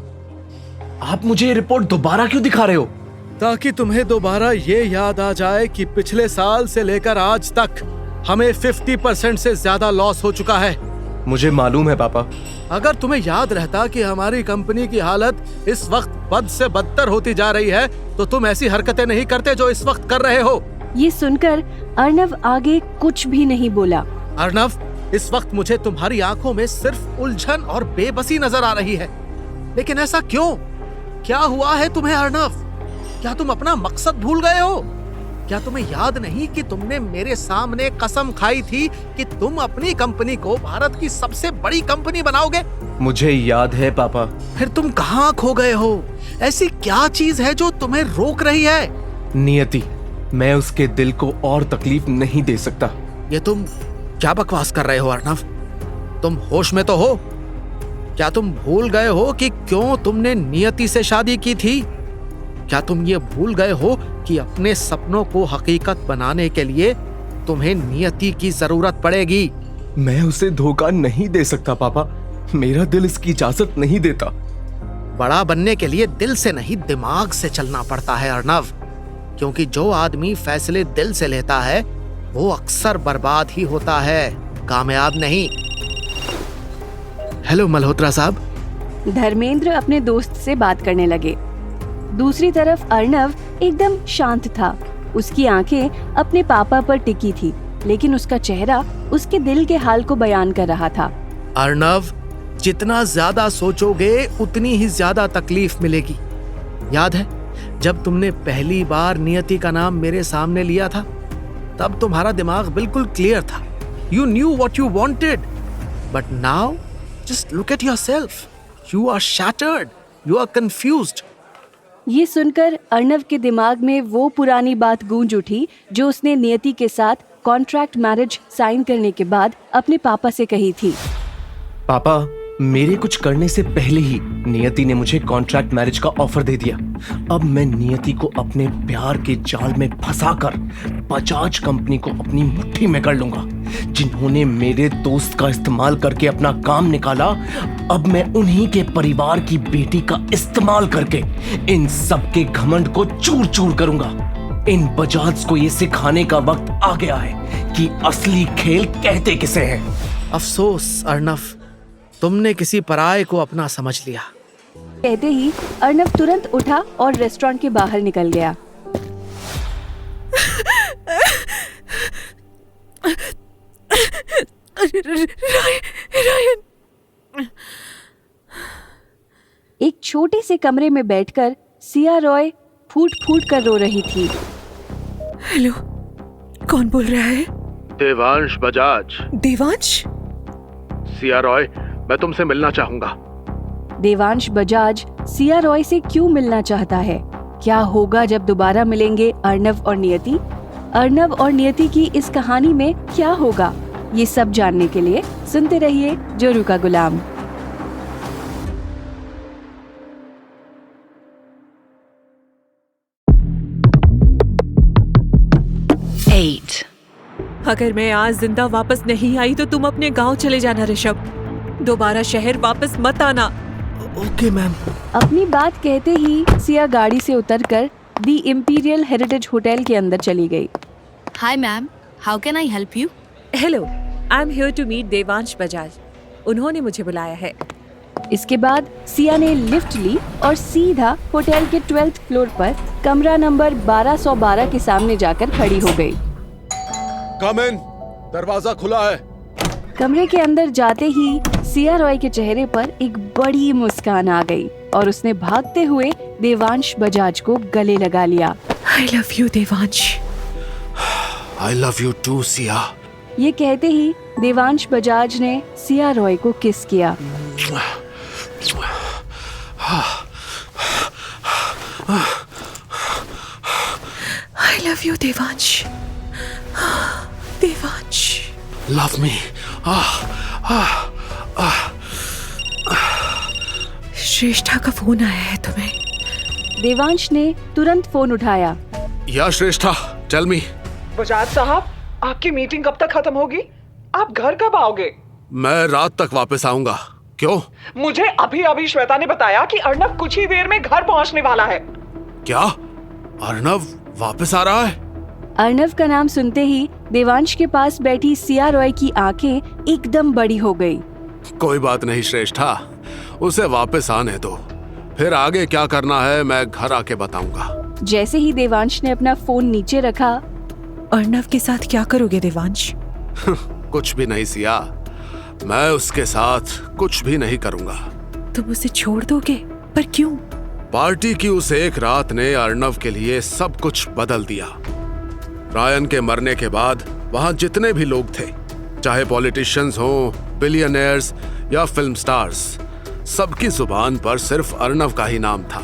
आप मुझे ये रिपोर्ट दोबारा क्यों दिखा रहे हो? ताकि तुम्हें दोबारा ये याद आ जाए कि पिछले साल से लेकर आज तक हमें 50% से ज्यादा लॉस हो चुका है। मुझे मालूम है पापा। अगर तुम्हें याद रहता कि हमारी कंपनी की हालत इस वक्त बद से बदतर होती जा रही है, तो तुम ऐसी हरकतें नहीं करते जो इस वक्त कर रहे हो। ये सुनकर अर्नव आगे कुछ भी नहीं बोला। अर्नव, इस वक्त मुझे तुम्हारी आंखों में सिर्फ उलझन और बेबसी नजर आ रही है। लेकिन ऐसा क्यों? क्या हुआ है तुम्हें अर्नव? क्या तुम अपना मकसद भूल गए हो? क्या तुम्हें याद नहीं कि तुमने मेरे सामने कसम खाई थी कि तुम अपनी कंपनी को भारत की सबसे बड़ी कंपनी बनाओगे? मुझे याद है पापा। फिर तुम कहाँ खो गए हो? ऐसी क्या चीज है जो तुम्हें रोक रही है? नियति, मैं उसके दिल को और तकलीफ नहीं दे सकता। ये तुम क्या बकवास कर रहे हो अर्नव? तुम होश में तो हो? क्या तुम भूल गए हो कि क्यों तुमने नियति से शादी की थी? क्या तुम ये भूल गए हो कि अपने सपनों को हकीकत बनाने के लिए तुम्हें नियति की जरूरत पड़ेगी? मैं उसे धोखा नहीं दे सकता पापा, मेरा दिल इसकी इजाजत नहीं देता। बड़ा बनने के लिए दिल से नहीं, दिमाग से चलना पड़ता है अर्नव, क्योंकि जो आदमी फैसले दिल से लेता है वो अक्सर बर्बाद ही होता है, कामयाब नहीं। हेलो मल्होत्रा साहब। धर्मेंद्र अपने दोस्त से बात करने लगे। दूसरी तरफ अर्नव एकदम शांत था। उसकी आंखें अपने पापा पर टिकी थी, लेकिन उसका चेहरा उसके दिल के हाल को बयान कर रहा था। अर्नव, जितना ज्यादा सोचोगे उतनी ही ज्यादा तकलीफ मिलेगी। याद है जब तुमने पहली बार नियति का नाम मेरे सामने लिया था, तब तुम्हारा दिमाग बिल्कुल क्लियर था। You knew what you wanted, but now just look at yourself. You are shattered. You are confused. ये सुनकर अर्नव के दिमाग में वो पुरानी बात गूंज उठी जो उसने नियति के साथ कॉन्ट्रैक्ट मैरिज साइन करने के बाद अपने पापा से कही थी। पापा, मेरे कुछ करने से पहले ही नियति ने मुझे कॉन्ट्रैक्ट मैरिज का ऑफर दे दिया। अब मैं नियति को अपने प्यार के जाल में फंसाकर बजाज कंपनी को अपनी मुट्ठी में कर लूंगा। जिन्होंने मेरे दोस्त का इस्तेमाल करके अपना काम निकाला, अब मैं उन्हीं के परिवार की बेटी का इस्तेमाल करके इन सबके घमंड को चूर चूर करूंगा। इन बजाज को ये सिखाने का वक्त आ गया है कि असली खेल कहते किसे हैं। अफसोस अर्नव, तुमने किसी पराये को अपना समझ लिया। कहते ही अर्नव तुरंत उठा और रेस्टोरेंट के बाहर निकल गया। रायन। एक छोटे से कमरे में बैठकर सिया रॉय फूट फूट कर रो रही थी। हेलो, कौन बोल रहा है? देवांश बजाज। देवांश? सिया रॉय, मैं तुमसे मिलना चाहूंगा। देवांश बजाज सिया रॉय से क्यों मिलना चाहता है? क्या होगा जब दोबारा मिलेंगे अर्नव और नियति? अर्नव और नियति की इस कहानी में क्या होगा? ये सब जानने के लिए सुनते रहिए जोरू का गुलाम। अगर मैं आज जिंदा वापस नहीं आई तो तुम अपने गांव चले जाना ऋषभ। दोबारा शहर वापस मत आना। Okay ma'am. अपनी बात कहते ही सिया गाड़ी से उतरकर दी इम्पीरियल हेरिटेज होटल के अंदर चली गई। Hi ma'am, how can I help you? Hello, I am here to meet Devansh Bajaj. उन्होंने मुझे बुलाया है। इसके बाद सिया ने लिफ्ट ली और सीधा होटल के 12th फ्लोर पर कमरा नंबर 1212 के सामने जाकर खड़ी हो गई। कम इन, दरवाजा खुला है। कमरे के अंदर जाते ही सिया रॉय के चेहरे पर एक बड़ी मुस्कान आ गई और उसने भागते हुए देवांश बजाज को गले लगा लिया। I love you Devansh. I love you too Siya. ये कहते ही देवांश बजाज ने सिया रॉय को किस किया। I love you Devansh. Devansh. Love me. Shreshtha का फोन आया है तुम्हें? देवांश ने तुरंत फोन उठाया। या श्रेष्ठा, टेल मी। बजाज साहब, आपकी मीटिंग कब तक खत्म होगी? आप घर कब आओगे? मैं रात तक वापस आऊंगा। क्यों? मुझे अभी श्वेता ने बताया कि अर्नव कुछ ही देर में घर पहुंचने वाला है। क्या? अर्नव वापस आ रहा है? अर्नव का नाम सुनते ही देवांश के पास बैठी सिया रॉय की आंखें एकदम बड़ी हो गई। कोई बात नहीं श्रेष्ठा, उसे वापस आने दो। फिर आगे क्या करना है मैं घर आके बताऊंगा। जैसे ही देवांश ने अपना फोन नीचे रखा। अर्नव के साथ क्या करोगे देवांश? कुछ भी नहीं सिया, मैं उसके साथ कुछ भी नहीं करूंगा। तुम उसे छोड़ दोगे? पर क्यों? पार्टी की उस एक रात ने अर्नव के लिए सब कुछ बदल दिया। रायन के मरने के बाद वहां जितने भी लोग थे, चाहे पॉलिटिशियंस हो, बिलियनियर्स या फिल्म स्टार्स, सबकी जुबान पर सिर्फ अर्नव का ही नाम था।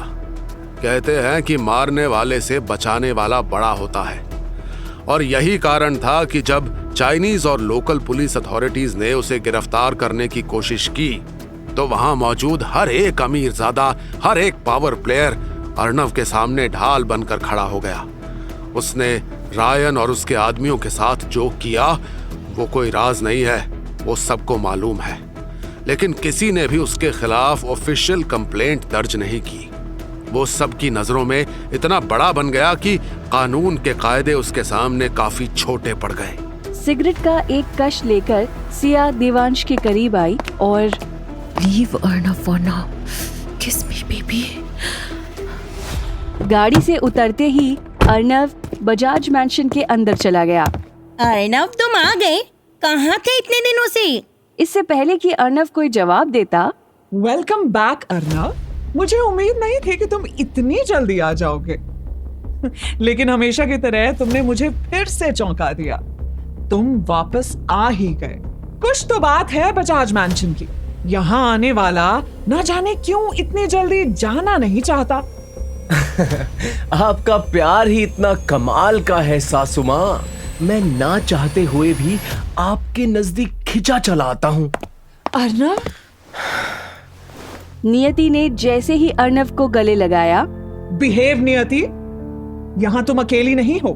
कहते हैं कि मारने वाले से बचाने वाला बड़ा होता है, और यही कारण था कि जब चाइनीज और लोकल पुलिस अथॉरिटीज ने उसे गिरफ्तार करने की कोशिश की तो वहां मौजूद हर एक अमीरजादा, हर एक पावर प्लेयर अर्नव के सामने ढाल बनकर खड़ा हो गया। उसने रायन और उसके आदमियों के साथ जो किया वो कोई राज नहीं है, वो सबको मालूम है। लेकिन किसी ने भी उसके खिलाफ ऑफिशियल कंप्लेंट दर्ज नहीं की। वो सबकी नजरों में इतना बड़ा बन गया कि कानून के कायदे उसके सामने काफी छोटे पड़ गए। सिगरेट का एक कश लेकर सिया देवांश के करीब आई और लीव अर्नव फॉर नाउ, किस मी बेबी। गाड़ी से उतरते ही अर्नव बजाज मैंशन के अंदर चला गया। अर्नव, तुम आ गए? कहाँ थे इतने दिनों से? इससे पहले कि अर्नव कोई जवाब देता, वेलकम बैक अर्नव। मुझे उम्मीद नहीं थी कि तुम इतनी जल्दी आ जाओगे, लेकिन हमेशा की तरह तुमने मुझे फिर से चौंका दिया। तुम वापस आ ही गए। कुछ तो बात है बजाज मैंशन की। यहाँ आने वाला न जाने क्यों इतनी जल्दी जाना नहीं चाहता। आपका प्यार ही इतना कमाल का है सासू माँ, मैं ना चाहते हुए भी आपके नजदीक खिंचा चला आता हूँ। अर्नव? नियति ने जैसे ही अर्नव को गले लगाया, बिहेव नियति, यहाँ तुम अकेली नहीं हो।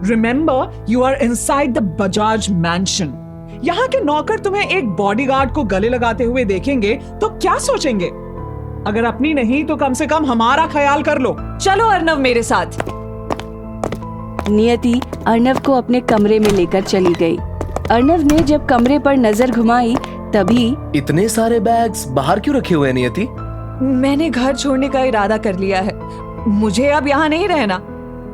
Remember, you are inside the Bajaj mansion. यहाँ के नौकर तुम्हें एक बॉडीगार्ड को गले लगाते हुए देखेंगे तो क्या सोचेंगे? अगर अपनी नहीं तो कम से कम हमारा ख्याल कर लो। चलो अर्नव मेरे साथ। नियति अर्नव को अपने कमरे में लेकर चली गई। अर्नव ने जब कमरे पर नजर घुमाई तभी इतने सारे बैग्स बाहर क्यों रखे हुए हैं नियति? मैंने घर छोड़ने का इरादा कर लिया है। मुझे अब यहाँ नहीं रहना।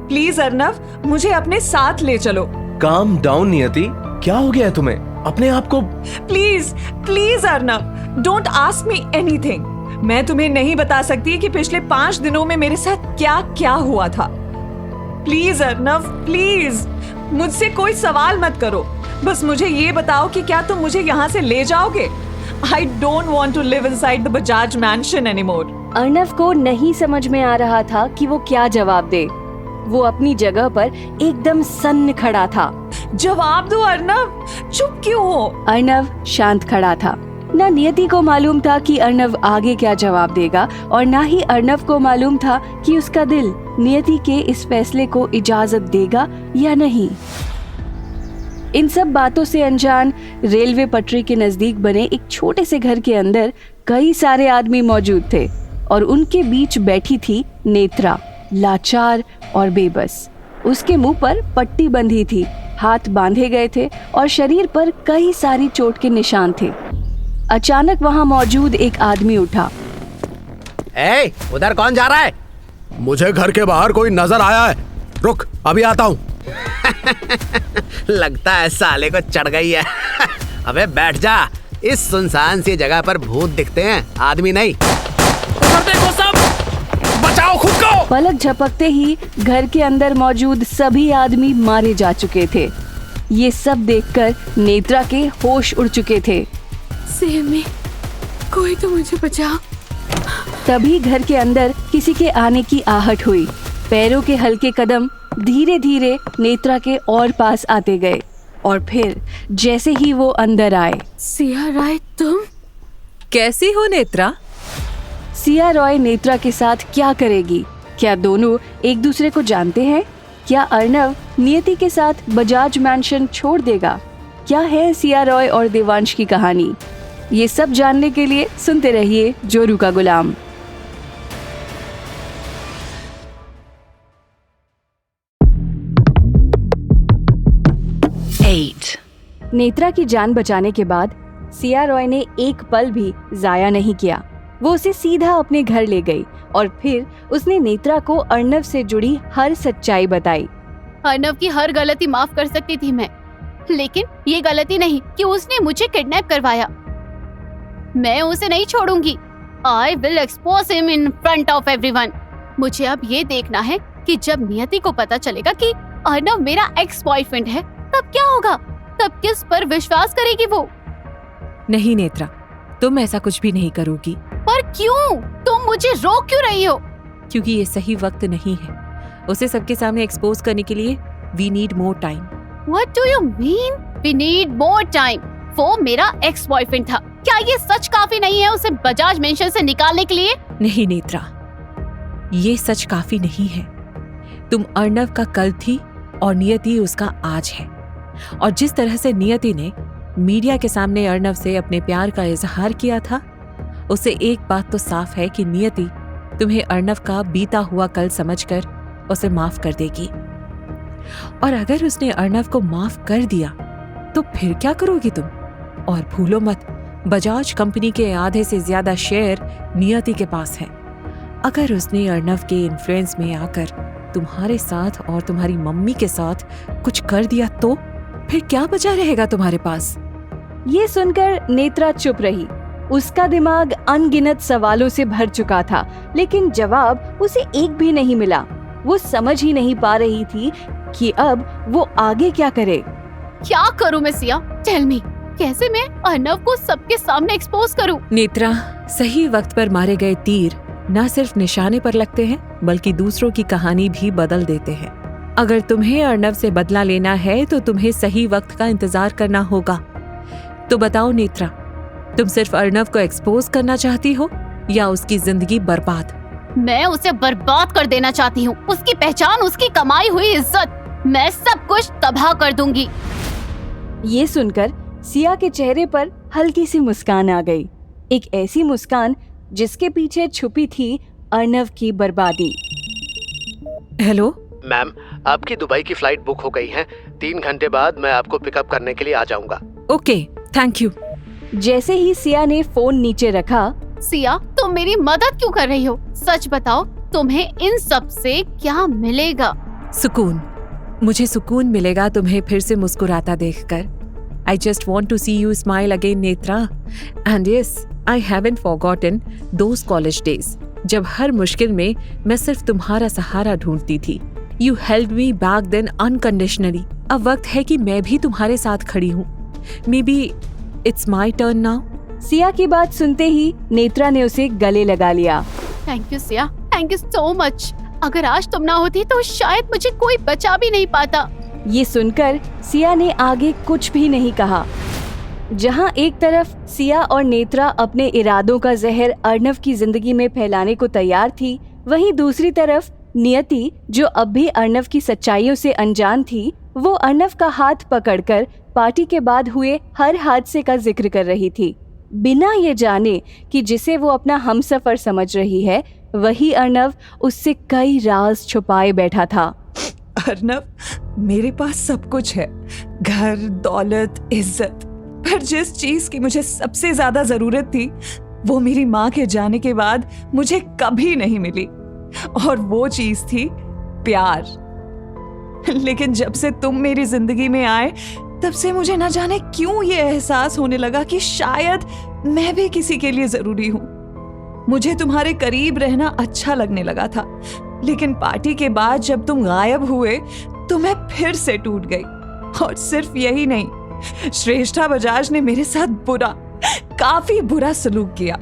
प्लीज अर्नव, मुझे अपने साथ ले चलो। काम डाउन नियति, क्या हो गया है तुम्हें? अपने आप को please please Arnav, don't ask me anything. मैं तुम्हें नहीं बता सकती कि पिछले 5 दिनों में मेरे साथ क्या क्या हुआ था। प्लीज अर्नव, प्लीज मुझसे कोई सवाल मत करो। बस मुझे ये बताओ कि क्या तुम मुझे यहाँ से ले जाओगे? I don't want to live inside the Bajaj mansion anymore. Arnav को नहीं समझ में आ रहा था कि वो क्या जवाब दे। वो अपनी जगह पर एकदम सन्न खड़ा था। जवाब दो अर्नव, चुप क्यों हो? अर्नव शांत खड़ा था। न नियति को मालूम था कि अर्नव आगे क्या जवाब देगा और न ही अर्नव को मालूम था कि उसका दिल नियति के इस फैसले को इजाजत देगा या नहीं। इन सब बातों से अनजान रेलवे पटरी के नजदीक बने एक छोटे से घर के अंदर कई सारे आदमी मौजूद थे और उनके बीच बैठी थी नेत्रा, लाचार और बेबस। उसके मुंह पर पट्टी बंधी थी, हाथ बांधे गए थे और शरीर पर कई सारी चोट के निशान थे। अचानक वहां मौजूद एक आदमी उठा। ए, उधर कौन जा रहा है? मुझे घर के बाहर कोई नजर आया है। रुक, अभी आता हूँ। लगता है साले को चढ़ गई है। अबे बैठ जा, इस सुनसान सी जगह पर भूत दिखते हैं, आदमी नहीं। देखो सब, बचाओ खुद को। पलक झपकते ही घर के अंदर मौजूद सभी आदमी मारे जा चुके थे। ये सब देखकर नेत्रा के होश उड़ चुके थे। सेमी, कोई तो मुझे बचाओ। तभी घर के अंदर किसी के आने की आहट हुई। पैरों के हल्के कदम धीरे धीरे नेत्रा के और पास आते गए और फिर जैसे ही वो अंदर आए। सिया राय, तुम कैसी हो नेत्रा? सिया रॉय नेत्रा के साथ क्या करेगी? क्या दोनों एक दूसरे को जानते हैं? क्या अर्नव नियति के साथ बजाज मैंशन छोड़ देगा? क्या है सिया रॉय और देवांश की कहानी? ये सब जानने के लिए सुनते रहिए जोरू का गुलाम। नेत्रा की जान बचाने के बाद सिया रॉय ने एक पल भी जाया नहीं किया। वो उसे सीधा अपने घर ले गई और फिर उसने नेत्रा को अर्नव से जुड़ी हर सच्चाई बताई। अर्नव की हर गलती माफ कर सकती थी मैं, लेकिन ये गलती नहीं कि उसने मुझे किडनैप करवाया। मैं उसे नहीं छोड़ूंगी। I will expose him in front of everyone. मुझे अब ये देखना है कि जब नियति को पता चलेगा कि अर्नव मेरा एक्स बॉयफ्रेंड है, तब क्या होगा? तब किस पर विश्वास करेगी वो? नहीं नेत्रा, तुम ऐसा कुछ भी नहीं करोगी। पर क्यों? तुम मुझे रोक क्यों रही हो? क्योंकि ये सही वक्त नहीं है उसे सबके सामने एक्सपोज करने के लिए। We need more time. What do you mean? We need more time. वो मेरा एक्स बॉयफ्रेंड था। क्या ये सच काफी नहीं है उसे बजाज मेंशन से निकालने के लिए? नहीं नेत्रा, ये सच काफी नहीं है। तुम अर्नव का कल थी और नियति उसका आज है। और जिस तरह से नियति ने मीडिया के सामने अर्नव से अपने प्यार का इजहार किया था, उससे एक बात तो साफ है कि नियति तुम्हें अर्नव का बीता हुआ कल समझकर उसे माफ कर देगी। और अगर उसने अर्नव को माफ कर दिया तो फिर क्या करोगी तुम? और भूलो मत, बजाज कंपनी के आधे से ज्यादा शेयर नियति के पास है। अगर उसने अर्नव के इन्फ्लुएंस में आकर तुम्हारे साथ और तुम्हारी मम्मी के साथ कुछ कर दिया तो फिर क्या बचा रहेगा तुम्हारे पास? ये सुनकर नेत्रा चुप रही। उसका दिमाग अनगिनत सवालों से भर चुका था, लेकिन जवाब उसे एक भी नहीं मिला। वो समझ ही नहीं पा रही थी कि अब वो आगे क्या करे। क्या करूं मैं सिया? टेल मी, कैसे मैं अर्नव को सबके सामने एक्सपोज करूं? नेत्रा, सही वक्त पर मारे गए तीर न सिर्फ निशाने पर लगते हैं बल्कि दूसरों की कहानी भी बदल देते हैं। अगर तुम्हें अर्नव से बदला लेना है तो तुम्हें सही वक्त का इंतजार करना होगा। तो बताओ नेत्रा, तुम सिर्फ अर्नव को एक्सपोज करना चाहती हो या उसकी जिंदगी बर्बाद? मैं उसे बर्बाद कर देना चाहती हूँ। उसकी पहचान, उसकी कमाई हुई इज्जत, मैं सब कुछ तबाह कर दूंगी। ये सुनकर सिया के चेहरे पर हल्की सी मुस्कान आ गई। एक ऐसी मुस्कान जिसके पीछे छुपी थी अर्नव की बर्बादी। हेलो मैम, आपकी दुबई की फ्लाइट बुक हो गई है। 3 घंटे बाद मैं आपको पिकअप करने के लिए आ जाऊंगा। Okay, thank you. जैसे ही सिया ने फोन नीचे रखा, सिया, तुम मेरी मदद क्यों कर रही हो? सच बताओ, तुम्हें इन सब से क्या मिलेगा? सुकून। मुझे सुकून मिलेगा तुम्हें फिर से मुस्कुराता देखकर। I just want to see you smile again, Netra. And yes, I haven't forgotten those college days. जब हर मुश्किल में मैं सिर्फ तुम्हारा सहारा ढूंढती थी। You helped me back then unconditionally. अब वक्त है कि मैं भी तुम्हारे साथ खड़ी हूँ। May be it's my turn now. Siya की बात सुनते ही नेत्रा ने उसे गले लगा लिया। Thank you Siya, thank you so much. अगर आज तुम ना होती तो शायद मुझे कोई बचा भी नहीं पाता। ये सुनकर सिया ने आगे कुछ भी नहीं कहा। जहाँ एक तरफ सिया और नेत्रा अपने इरादों का जहर अर्नव की जिंदगी में फैलाने को तैयार थी, वहीं दूसरी तरफ नियति, जो अब भी अर्नव की सच्चाइयों से अनजान थी, वो अर्नव का हाथ पकड़कर पार्टी के बाद हुए हर हादसे का जिक्र कर रही थी, बिना ये जाने कि जिसे वो अपना हमसफर समझ रही है वही अर्नव उससे कई राज छुपाए बैठा था। अर्नव, मेरे पास सब कुछ है, घर, दौलत, इज्जत, पर जिस चीज की मुझे सबसे ज्यादा जरूरत थी वो मेरी माँ के जाने के बाद मुझे कभी नहीं मिली, और वो चीज थी प्यार। लेकिन जब से तुम मेरी जिंदगी में आए तब से मुझे न जाने क्यों ये एहसास होने लगा कि शायद मैं भी किसी के लिए जरूरी हूँ। मुझे तुम्हारे करीब रहना अच्छा लगने लगा था, लेकिन पार्टी के बाद जब तुम गायब हुए तो मैं फिर से टूट गई। और सिर्फ यही नहीं, श्रेष्ठा बजाज ने मेरे साथ काफी बुरा सलूक किया।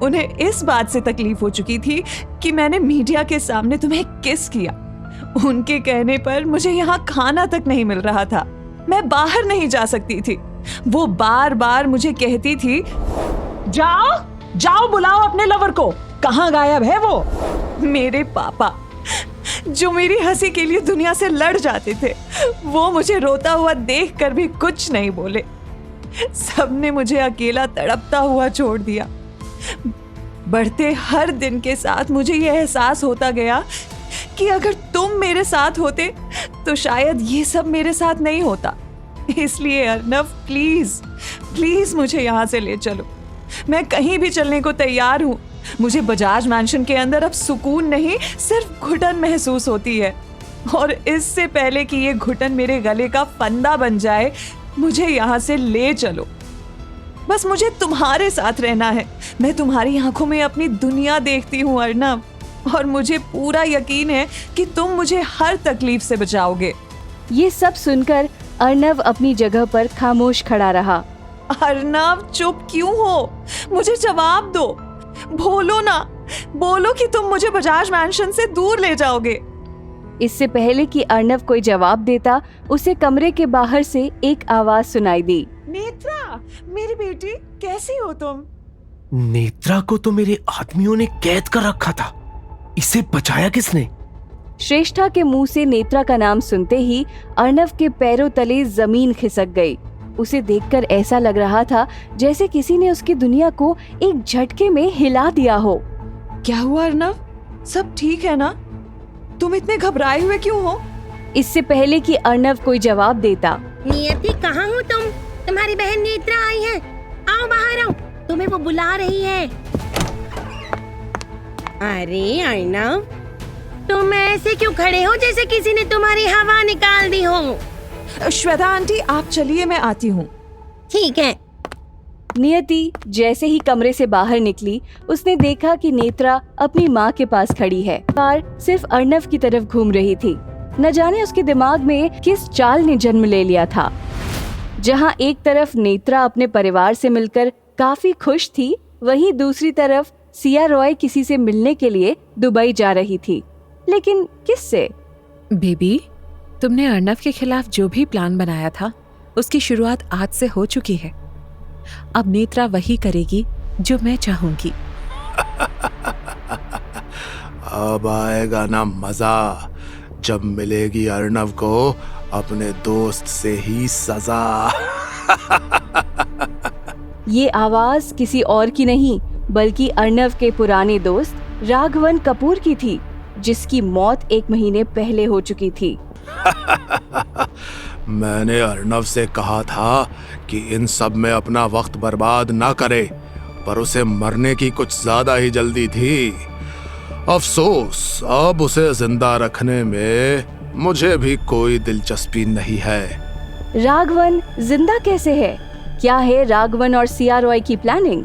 उन्हें इस बात से तकलीफ हो चुकी थी कि मैंने मीडिया के सामने तुम्हें किस किया। उनके कहने पर मुझे यहाँ खाना तक नहीं मिल रहा था, मैं बाहर नहीं जा सकती थी। वो बार बार मुझे कहती थी, जाओ जाओ बुलाओ अपने लवर को, कहाँ गायब है वो? मेरे पापा, जो मेरी हंसी के लिए दुनिया से लड़ जाते थे, वो मुझे रोता हुआ देखकर भी कुछ नहीं बोले। सबने मुझे अकेला तड़पता हुआ छोड़ दिया। बढ़ते हर दिन के साथ मुझे यह एहसास होता गया कि अगर तुम मेरे साथ होते तो शायद ये सब मेरे साथ नहीं होता। इसलिए अर्नव, प्लीज प्लीज मुझे यहाँ से ले चलो। मैं कहीं भी चलने को तैयार हूँ। मुझे बजाज मैंशन के अंदर अब सुकून नहीं, सिर्फ घुटन महसूस होती है। और इससे पहले कि ये घुटन मेरे गले का फंदा बन जाए, मुझे यहाँ से ले चलो। बस मुझे तुम्हारे साथ रहना है। मैं तुम्हारी आंखों में अपनी दुनिया देखती हूँ अर्नव, और मुझे पूरा यकीन है कि तुम मुझे हर तकलीफ से बचाओगे। ये सब सुनकर अर्नव अपनी जगह पर खामोश खड़ा रहा। अर्नव, चुप क्यों हो? मुझे जवाब दो। बोलो ना, बोलो कि तुम मुझे बजाज मैंशन से दूर ले जाओगे। इससे पहले कि अर्नव कोई जवाब देता, उसे कमरे के बाहर से एक आवाज सुनाई दी। नेत्रा, मेरी बेटी, कैसी हो तुम? नेत्रा को तो मेरे आदमियों ने कैद कर रखा था, इसे बचाया किसने? श्रेष्ठा के मुंह से नेत्रा का नाम सुनते ही अर्नव के पैरों तले जमीन खिसक गई। उसे देखकर ऐसा लग रहा था जैसे किसी ने उसकी दुनिया को एक झटके में हिला दिया हो। क्या हुआ अर्नव? सब ठीक है ना? तुम इतने घबराए हुए क्यों हो? इससे पहले कि अर्नव कोई जवाब देता, नियति, कहाँ हो तुम? तुम्हारी बहन नेत्रा आई है, आओ बाहर आओ, तुम्हें वो बुला रही है। अरे अर्नव, तुम ऐसे क्यों खड़े हो जैसे किसी ने तुम्हारी हवा निकाल दी हो? श्वेता आंटी, आप चलिए, मैं आती हूँ। ठीक है। नियति जैसे ही कमरे से बाहर निकली, उसने देखा कि नेत्रा अपनी माँ के पास खड़ी है, कार सिर्फ अर्नव की तरफ घूम रही थी। न जाने उसके दिमाग में किस चाल ने जन्म ले लिया था। जहाँ एक तरफ नेत्रा अपने परिवार से मिलकर काफी खुश थी, वहीं दूसरी तरफ सिया रॉय किसी से मिलने के लिए दुबई जा रही थी। लेकिन किससे? बेबी, तुमने अर्नव के खिलाफ जो भी प्लान बनाया था उसकी शुरुआत आज से हो चुकी है। अब नेत्रा वही करेगी जो मैं चाहूंगी। अब आएगा ना मजा, जब मिलेगी अर्नव को अपने दोस्त से ही सजा। ये आवाज किसी और की नहीं बल्कि अर्नव के पुराने दोस्त राघवन कपूर की थी, जिसकी मौत 1 महीने पहले हो चुकी थी। मैंने अर्नव से कहा था कि इन सब में अपना वक्त बर्बाद ना करे, पर उसे मरने की कुछ ज्यादा ही जल्दी थी। अफसोस, अब उसे जिंदा रखने में मुझे भी कोई दिलचस्पी नहीं है। राघवन जिंदा कैसे है? क्या है राघवन और सिया रॉय की प्लानिंग?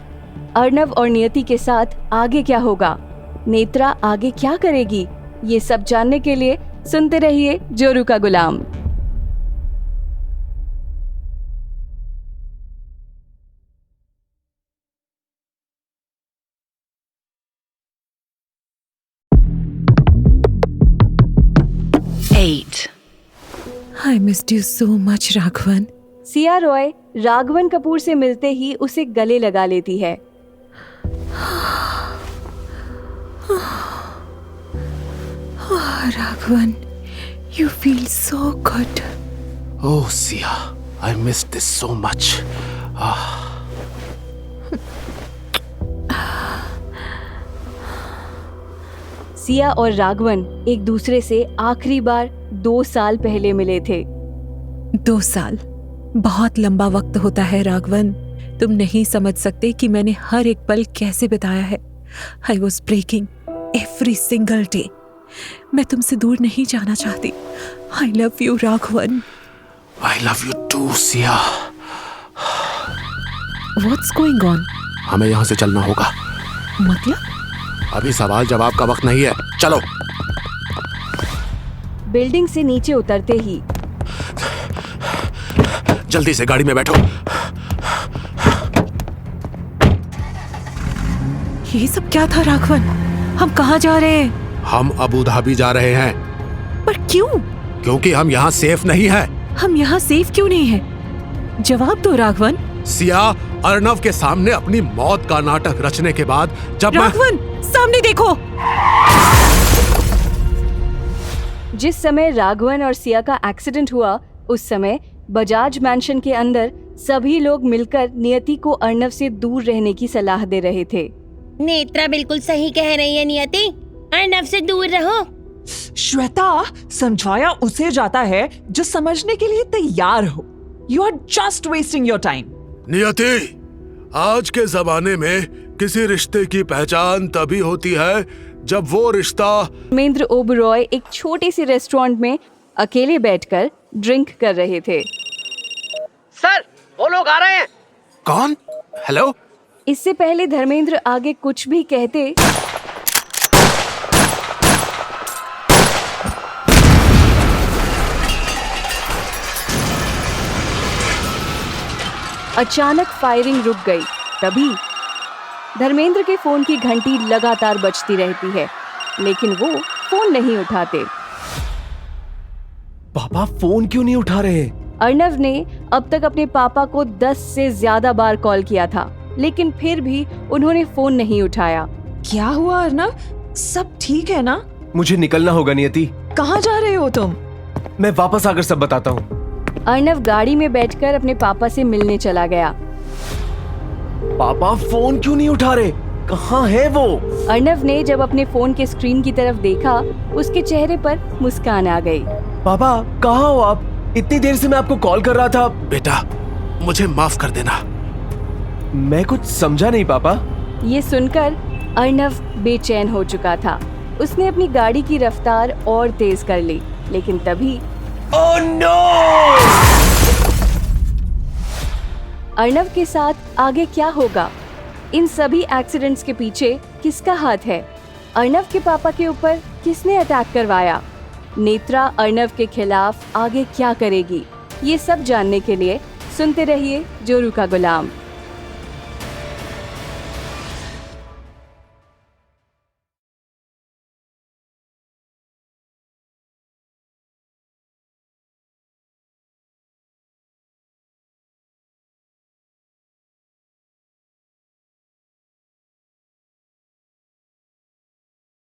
अर्नव और नियति के साथ आगे क्या होगा? नेत्रा आगे क्या करेगी? ये सब जानने के लिए सुनते रहिए जोरू का गुलाम। I missed you so much, Raghavan. Siya Roy Raghavan Kapoor से मिलते ही उसे गले लगा लेती है। Raghavan, you feel so good. Oh, Sia, I missed this so much. Siya और राघवन एक दूसरे से आखिरी बार 2 साल पहले मिले थे। 2 साल बहुत लंबा वक्त होता है राघवन। तुम नहीं समझ सकते कि मैंने हर एक पल कैसे बिताया है। I was breaking every single day. मैं तुमसे दूर नहीं जाना चाहती। I love you, Raghavan. I love you too, Sia. What's going on? हमें यहाँ से चलना होगा। मतलब? अभी सवाल जवाब का वक्त नहीं है, चलो। बिल्डिंग से नीचे उतरते ही जल्दी से गाड़ी में बैठो। ये सब क्या था राघवन? हम कहाँ जा रहे हैं? हम अबू धाबी जा रहे हैं। पर क्यों? क्योंकि हम यहाँ सेफ नहीं हैं। हम यहाँ सेफ क्यों नहीं हैं? जवाब दो राघवन। सिया, अर्नव के सामने अपनी मौत का नाटक रचने के बाद जब राघवन, सामने देखो। जिस समय राघवन और सिया का एक्सीडेंट हुआ, उस समय बजाज मैंशन के अंदर सभी लोग मिलकर नियति को अर्नव से दूर रहने की सलाह दे रहे थे। नेत्रा बिल्कुल सही कह रही है नियति, अर्नव से दूर रहो। श्वेता, समझाया उसे जाता है जो समझने के लिए तैयार हो। You are just wasting your time. Niyati, आज के जमाने में किसी रिश्ते की पहचान तभी होती है जब वो रिश्ता। धर्मेंद्र ओबरॉय एक छोटे से रेस्टोरेंट में अकेले बैठकर ड्रिंक कर रहे थे। सर, वो लोग आ रहे हैं। कौन? हेलो। इससे पहले धर्मेंद्र आगे कुछ भी कहते, अचानक फायरिंग रुक गई। तभी धर्मेंद्र के फोन की घंटी लगातार बजती रहती है, लेकिन वो फोन नहीं उठाते। पापा फोन क्यों नहीं उठा रहे? अर्नव ने अब तक अपने पापा को 10 से ज्यादा बार कॉल किया था, लेकिन फिर भी उन्होंने फोन नहीं उठाया। क्या हुआ अर्नव? सब ठीक है ना? मुझे निकलना होगा नियति। कहाँ जा रहे हो तुम? मैं वापस आकर सब बताता हूँ। अर्नव गाड़ी में बैठकर अपने पापा से मिलने चला गया। पापा फोन क्यों नहीं उठा रहे? कहाँ है वो? अर्नव ने जब अपने फोन के स्क्रीन की तरफ देखा, उसके चेहरे पर मुस्कान आ गई। पापा कहाँ हो आप? इतनी देर से मैं आपको कॉल कर रहा था। बेटा, मुझे माफ कर देना। मैं कुछ समझा नहीं पापा। ये सुनकर अर्नव बेचैन हो चुका था। उसने अपनी गाड़ी की रफ्तार और तेज कर ली, लेकिन तभी ओह नो! अर्नव के साथ आगे क्या होगा? इन सभी एक्सीडेंट्स के पीछे किसका हाथ है? अर्नव के पापा के ऊपर किसने अटैक करवाया? नेत्रा अर्नव के खिलाफ आगे क्या करेगी? ये सब जानने के लिए सुनते रहिए जोरू का गुलाम।